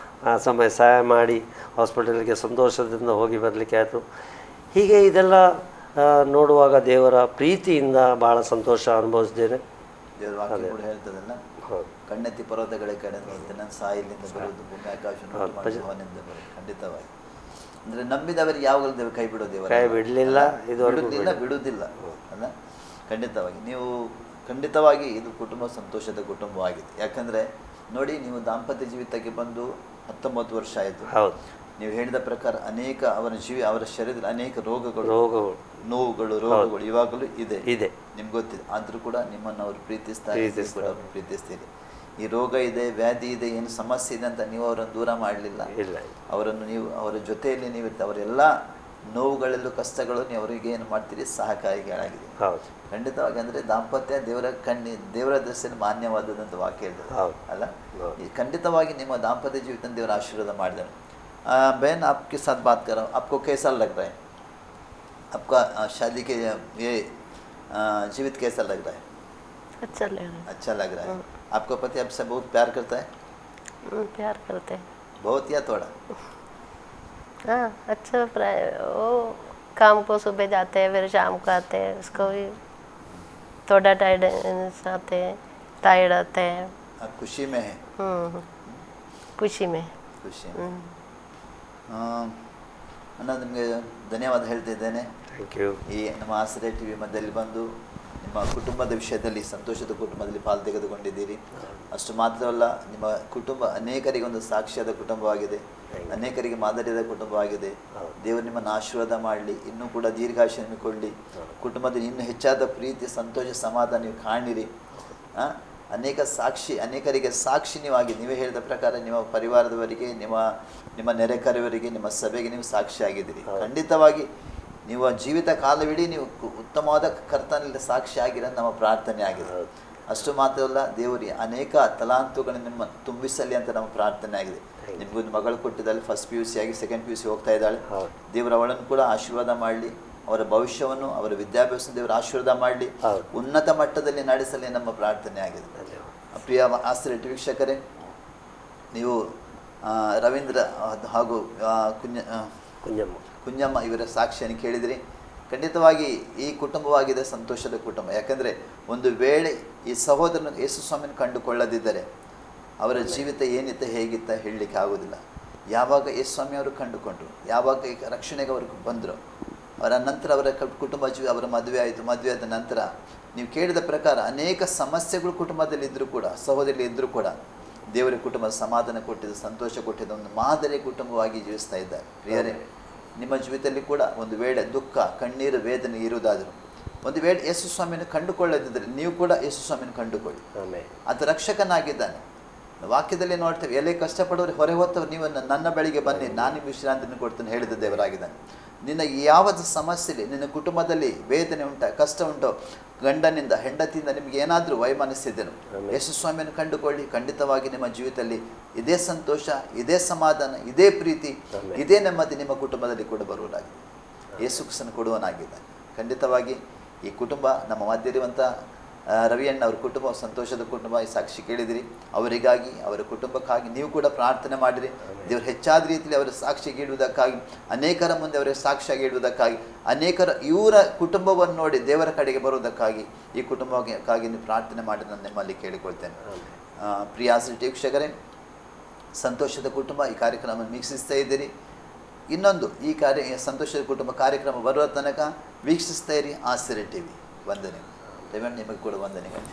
ಆ ಸಮಯ ಸಹಾಯ ಮಾಡಿ ಹಾಸ್ಪಿಟಲ್ಗೆ ಸಂತೋಷದಿಂದ ಹೋಗಿ ಬರಲಿಕ್ಕೆ ಆಯಿತು. ಹೀಗೆ ಇದೆಲ್ಲ ನೋಡುವಾಗ ದೇವರ ಪ್ರೀತಿಯಿಂದ ಭಾಳ ಸಂತೋಷ ಅನುಭವಿಸಿದ್ದೇನೆ. ದೇವರ ವಾಕ್ಯ ಕೂಡ ಹೇಳ್ತದಲ್ಲ, ಕಣ್ಣೆತ್ತಿ ಪರ್ವತಗಳ ಕಡೆ ನನ್ನ ಸಾಯಿಲಿಂದ ಬರುವುದು, ಭೂಮಿ ಆಕಾಶವನ್ನು ಅವನಿಂದ ಬರುವುದು. ಖಂಡಿತವಾಗಿ ಅಂದರೆ ನಂಬಿದವರಿಗೆ ಯಾವಾಗಲೂ ದೇವರು ಕೈ ಬಿಡೋ ದೇವರು, ಕೈ ಬಿಡಲಿಲ್ಲ, ಬಿಡುವುದಿಲ್ಲ ಅಲ್ಲ. ಖಂಡಿತವಾಗಿ ನೀವು ಖಂಡಿತವಾಗಿ ಇದು ಕುಟುಂಬ ಸಂತೋಷದ ಕುಟುಂಬವಾಗಿದೆ. ಯಾಕಂದರೆ ನೋಡಿ, ನೀವು ದಾಂಪತ್ಯ ಜೀವಿತಕ್ಕೆ ಬಂದು 19 ವರ್ಷ ಆಯಿತು. ಹೌದು. ನೀವು ಹೇಳಿದ ಪ್ರಕಾರ ಅನೇಕ ಅವರ ಶರೀರದಲ್ಲಿ ಅನೇಕ ರೋಗಗಳು ನೋವುಗಳು ಇವಾಗಲೂ ಇದೆ ನಿಮ್ಗೆ ಗೊತ್ತಿದೆ. ಆದರೂ ಕೂಡ ನಿಮ್ಮನ್ನು ಅವರು ಪ್ರೀತಿಸ್ತೀರಿ. ಈ ರೋಗ ಇದೆ, ವ್ಯಾಧಿ ಇದೆ, ಏನು ಸಮಸ್ಯೆ ಇದೆ ಅಂತ ನೀವು ಅವರನ್ನು ದೂರ ಮಾಡಲಿಲ್ಲ. ಅವರನ್ನು ನೀವು ಅವರ ಜೊತೆಯಲ್ಲಿ ನೀವು ಅವರೆಲ್ಲ ನೋವುಗಳಲ್ಲೂ ಕಷ್ಟಗಳು ನೀವು ಅವರಿಗೆ ಏನು ಮಾಡ್ತೀರಿ, ಸಹಕಾರಿಗಳಾಗಿದೆ. ಖಂಡಿತವಾಗಿ ಅಂದರೆ ದಾಂಪತ್ಯ ದೇವರ ದೃಷ್ಟಿಯಲ್ಲಿ ಮಾನ್ಯವಾದದಂತ ವಾಕ್ಯ ಹೇಳ್ತದೆ ಅಲ್ಲ. ಖಂಡಿತವಾಗಿ ನಿಮ್ಮ ದಾಂಪತ್ಯ ಜೀವಿತ ದೇವರ ಆಶೀರ್ವಾದ ಮಾಡಿದನು. बहन, आपके साथ बात कर रहा हूँ, आपको कैसा लग रहा है? आपका शादी के ये जीवित कैसा लग रहा है? अच्छा लग रहा है। आपका पति आपसे बहुत प्यार करता है? प्यार करते हैं बहुत या थोड़ा? हाँ, अच्छा। वो काम को सुबह जाते हैं, फिर शाम को आते हैं। उसको भी थोड़ा टायर्ड आते हैं। आप खुशी में है? ಖುಷಿ में ಅಣ್ಣ, ನಿಮಗೆ ಧನ್ಯವಾದ ಹೇಳ್ತಿದ್ದೇನೆ. Thank you. ಈ ನಮ್ಮ ಆಸರೆ ಟಿ ವಿ ಮಧ್ಯದಲ್ಲಿ ಬಂದು ನಿಮ್ಮ ಕುಟುಂಬದ ವಿಷಯದಲ್ಲಿ, ಸಂತೋಷದ ಕುಟುಂಬದಲ್ಲಿ ಪಾಲು ತೆಗೆದುಕೊಂಡಿದ್ದೀರಿ. ಅಷ್ಟು ಮಾತ್ರವಲ್ಲ, ನಿಮ್ಮ ಕುಟುಂಬ ಅನೇಕರಿಗೆ ಒಂದು ಸಾಕ್ಷಿಯಾದ ಕುಟುಂಬವಾಗಿದೆ, ಅನೇಕರಿಗೆ ಮಾದರಿಯಾದ ಕುಟುಂಬವಾಗಿದೆ. ದೇವರು ನಿಮ್ಮನ್ನು ಆಶೀರ್ವಾದ ಮಾಡಲಿ, ಇನ್ನೂ ಕೂಡ ದೀರ್ಘಾಯುಷ್ಯ ನಿಮಗೆ ಕೊಡಲಿ. ಕುಟುಂಬದಲ್ಲಿ ಇನ್ನೂ ಹೆಚ್ಚಾದ ಪ್ರೀತಿ, ಸಂತೋಷ, ಸಮಾಧಾನ ನೀವು ಕಾಣಿರಿ. ಅನೇಕರಿಗೆ ಸಾಕ್ಷಿ ನೀವೇ ಹೇಳಿದ ಪ್ರಕಾರ ನಿಮ್ಮ ಪರಿವಾರದವರಿಗೆ, ನಿಮ್ಮ ನೆರೆಕರೆಯವರಿಗೆ, ನಿಮ್ಮ ಸಭೆಗೆ ನೀವು ಸಾಕ್ಷಿಯಾಗಿದ್ದೀರಿ. ಖಂಡಿತವಾಗಿ ನೀವು ಜೀವಿತ ಕಾಲವಿಡೀ ನೀವು ಉತ್ತಮವಾದ ಕರ್ತನಲ್ಲಿ ಸಾಕ್ಷಿ ಆಗಿರೋದು ನಮ್ಮ ಪ್ರಾರ್ಥನೆ ಆಗಿದೆ. ಅಷ್ಟು ಮಾತ್ರವಲ್ಲ, ದೇವರಿಗೆ ಅನೇಕ ತಲಾಂತುಗಳನ್ನು ನಿಮ್ಮ ತುಂಬಿಸಲಿ ಅಂತ ನಮ್ಮ ಪ್ರಾರ್ಥನೆ ಆಗಿದೆ. ನಿಮಗೊಂದು ಮಗಳು ಕೊಟ್ಟಿದ್ದಲ್ಲಿ ಫಸ್ಟ್ PUC ಆಗಿ ಸೆಕೆಂಡ್ PUC ಹೋಗ್ತಾ ಇದ್ದಾಳೆ. ದೇವರು ಅವಳನ್ನು ಕೂಡ ಆಶೀರ್ವಾದ ಮಾಡಲಿ. ಅವರ ಭವಿಷ್ಯವನ್ನು, ಅವರ ವಿದ್ಯಾಭ್ಯಾಸ ದೇವರು ಆಶೀರ್ವಾದ ಮಾಡಲಿ, ಉನ್ನತ ಮಟ್ಟದಲ್ಲಿ ನಡೆಸಲಿ ನಮ್ಮ ಪ್ರಾರ್ಥನೆ ಆಗಿದೆ. ಪ್ರಿಯ ಆಸ್ರೆ ವೀಕ್ಷಕರೇ, ನೀವು ರವೀಂದ್ರ ಹಾಗೂ ಕುಂಜಮ್ಮ ಇವರ ಸಾಕ್ಷಿಯನ್ನು ಕೇಳಿದಿರಿ. ಖಂಡಿತವಾಗಿ ಈ ಕುಟುಂಬವಾಗಿದೆ ಸಂತೋಷದ ಕುಟುಂಬ. ಯಾಕಂದರೆ ಒಂದು ವೇಳೆ ಈ ಸಹೋದರನು ಯೇಸು ಸ್ವಾಮಿಯನ್ನು ಕಂಡುಕೊಳ್ಳದಿದ್ದರೆ ಅವರ ಜೀವಿತ ಏನಿತ್ತ ಹೇಗಿತ್ತ ಹೇಳಲಿಕ್ಕೆ ಆಗೋದಿಲ್ಲ. ಯಾವಾಗ ಯೇಸು ಸ್ವಾಮಿ ಅವರು ಕಂಡುಕೊಂಡ್ರು, ಯಾವಾಗ ಈ ರಕ್ಷಣೆಗೆ ಅವರು ಬಂದರು, ಅವರ ನಂತರ ಅವರ ಕುಟುಂಬ ಅವರ ಮದುವೆ ಆದ ನಂತರ ನೀವು ಕೇಳಿದ ಪ್ರಕಾರ ಅನೇಕ ಸಮಸ್ಯೆಗಳು ಕುಟುಂಬದಲ್ಲಿ ಇದ್ದರೂ ಕೂಡ, ಸಹೋದರಿ ಇದ್ದರೂ ಕೂಡ ದೇವರ ಕುಟುಂಬದ ಸಮಾಧಾನ ಕೊಟ್ಟಿದ್ದು, ಸಂತೋಷ ಕೊಟ್ಟಿದ್ದು, ಒಂದು ಮಾದರಿ ಕುಟುಂಬವಾಗಿ ಜೀವಿಸ್ತಾ ಇದ್ದಾರೆ. ಪ್ರಿಯರೇ, ನಿಮ್ಮ ಜೀವಿತದಲ್ಲಿ ಕೂಡ ಒಂದು ವೇಳೆ ದುಃಖ, ಕಣ್ಣೀರು, ವೇದನೆ ಇರುವುದಾದರೂ, ಒಂದು ವೇಳೆ ಯೇಸು ಸ್ವಾಮಿಯನ್ನು ಕಂಡುಕೊಳ್ಳದಿದ್ದರೆ ನೀವು ಕೂಡ ಯೇಸು ಸ್ವಾಮಿಯನ್ನು ಕಂಡುಕೊಳ್ಳಿ. ಅದು ರಕ್ಷಕನಾಗಿದ್ದಾನೆ. ವಾಕ್ಯದಲ್ಲಿ ನೋಡ್ತೇವೆ, ಎಲೆ ಕಷ್ಟಪಡೋರು ಹೊರೆ ಹೊತ್ತವರು ನೀವು ನನ್ನ ಬಳಿಗೆ ಬನ್ನಿ, ನಾನು ನಿಮಗೆ ವಿಶ್ರಾಂತಿಯನ್ನು ಕೊಡ್ತೇನೆ ಹೇಳಿದ ದೇವರಾಗಿದ್ದಾನೆ. ನಿನ್ನ ಯಾವುದು ಸಮಸ್ಯೆ, ನಿನ್ನ ಕುಟುಂಬದಲ್ಲಿ ವೇದನೆ ಉಂಟ, ಕಷ್ಟ ಉಂಟೋ, ಗಂಡನಿಂದ ಹೆಂಡತಿಯಿಂದ ನಿಮಗೆ ಏನಾದರೂ ವೈಮನಸ್ಸಿದ್ದೇನು, ಯೇಸು ಸ್ವಾಮಿಯನ್ನು ಕಂಡುಕೊಳ್ಳಿ. ಖಂಡಿತವಾಗಿ ನಿಮ್ಮ ಜೀವಿತದಲ್ಲಿ ಇದೇ ಸಂತೋಷ, ಇದೇ ಸಮಾಧಾನ, ಇದೇ ಪ್ರೀತಿ, ಇದೇ ನೆಮ್ಮದಿ ನಿಮ್ಮ ಕುಟುಂಬದಲ್ಲಿ ಕೂಡ ಬರುವುದಾಗಿದೆ. ಯೇಸು ಕ್ರಿಸ್ತನು ಕೊಡುವನಾಗಿದ್ದಾನೆ. ಖಂಡಿತವಾಗಿ ಈ ಕುಟುಂಬ ನಮ್ಮ ಮಧ್ಯವಿರುವಂಥ ರವಿಯಣ್ಣ ಅವ್ರ ಕುಟುಂಬ ಸಂತೋಷದ ಕುಟುಂಬ, ಈ ಸಾಕ್ಷಿ ಕೇಳಿದಿರಿ. ಅವರಿಗಾಗಿ, ಅವರ ಕುಟುಂಬಕ್ಕಾಗಿ ನೀವು ಕೂಡ ಪ್ರಾರ್ಥನೆ ಮಾಡಿರಿ. ದೇವರು ಹೆಚ್ಚಾದ ರೀತಿಯಲ್ಲಿ ಅವರ ಸಾಕ್ಷಿಗೆ ಇಡುವುದಕ್ಕಾಗಿ, ಅನೇಕರ ಮುಂದೆ ಅವರ ಸಾಕ್ಷಿಯಾಗಿ ಇಡುವುದಕ್ಕಾಗಿ, ಅನೇಕರ ಇವರ ಕುಟುಂಬವನ್ನು ನೋಡಿ ದೇವರ ಕಡೆಗೆ ಬರುವುದಕ್ಕಾಗಿ, ಈ ಕುಟುಂಬಕ್ಕಾಗಿ ನೀವು ಪ್ರಾರ್ಥನೆ ಮಾಡಿ ನಾನು ನಿಮ್ಮಲ್ಲಿ ಕೇಳಿಕೊಳ್ತೇನೆ. ಪ್ರಿಯ ವೀಕ್ಷಕರೇ, ಸಂತೋಷದ ಕುಟುಂಬ ಈ ಕಾರ್ಯಕ್ರಮವನ್ನು ವೀಕ್ಷಿಸ್ತಾ ಇದ್ದೀರಿ. ಇನ್ನೊಂದು ಈ ಸಂತೋಷದ ಕುಟುಂಬ ಕಾರ್ಯಕ್ರಮ ಬರುವ ತನಕ ವೀಕ್ಷಿಸ್ತಾ ಇರಿ ಆಸಿರೆ TV. ವಂದನೆ. ನಿಮಗೆ ಕೂಡ ವಂದನೆಗಳು.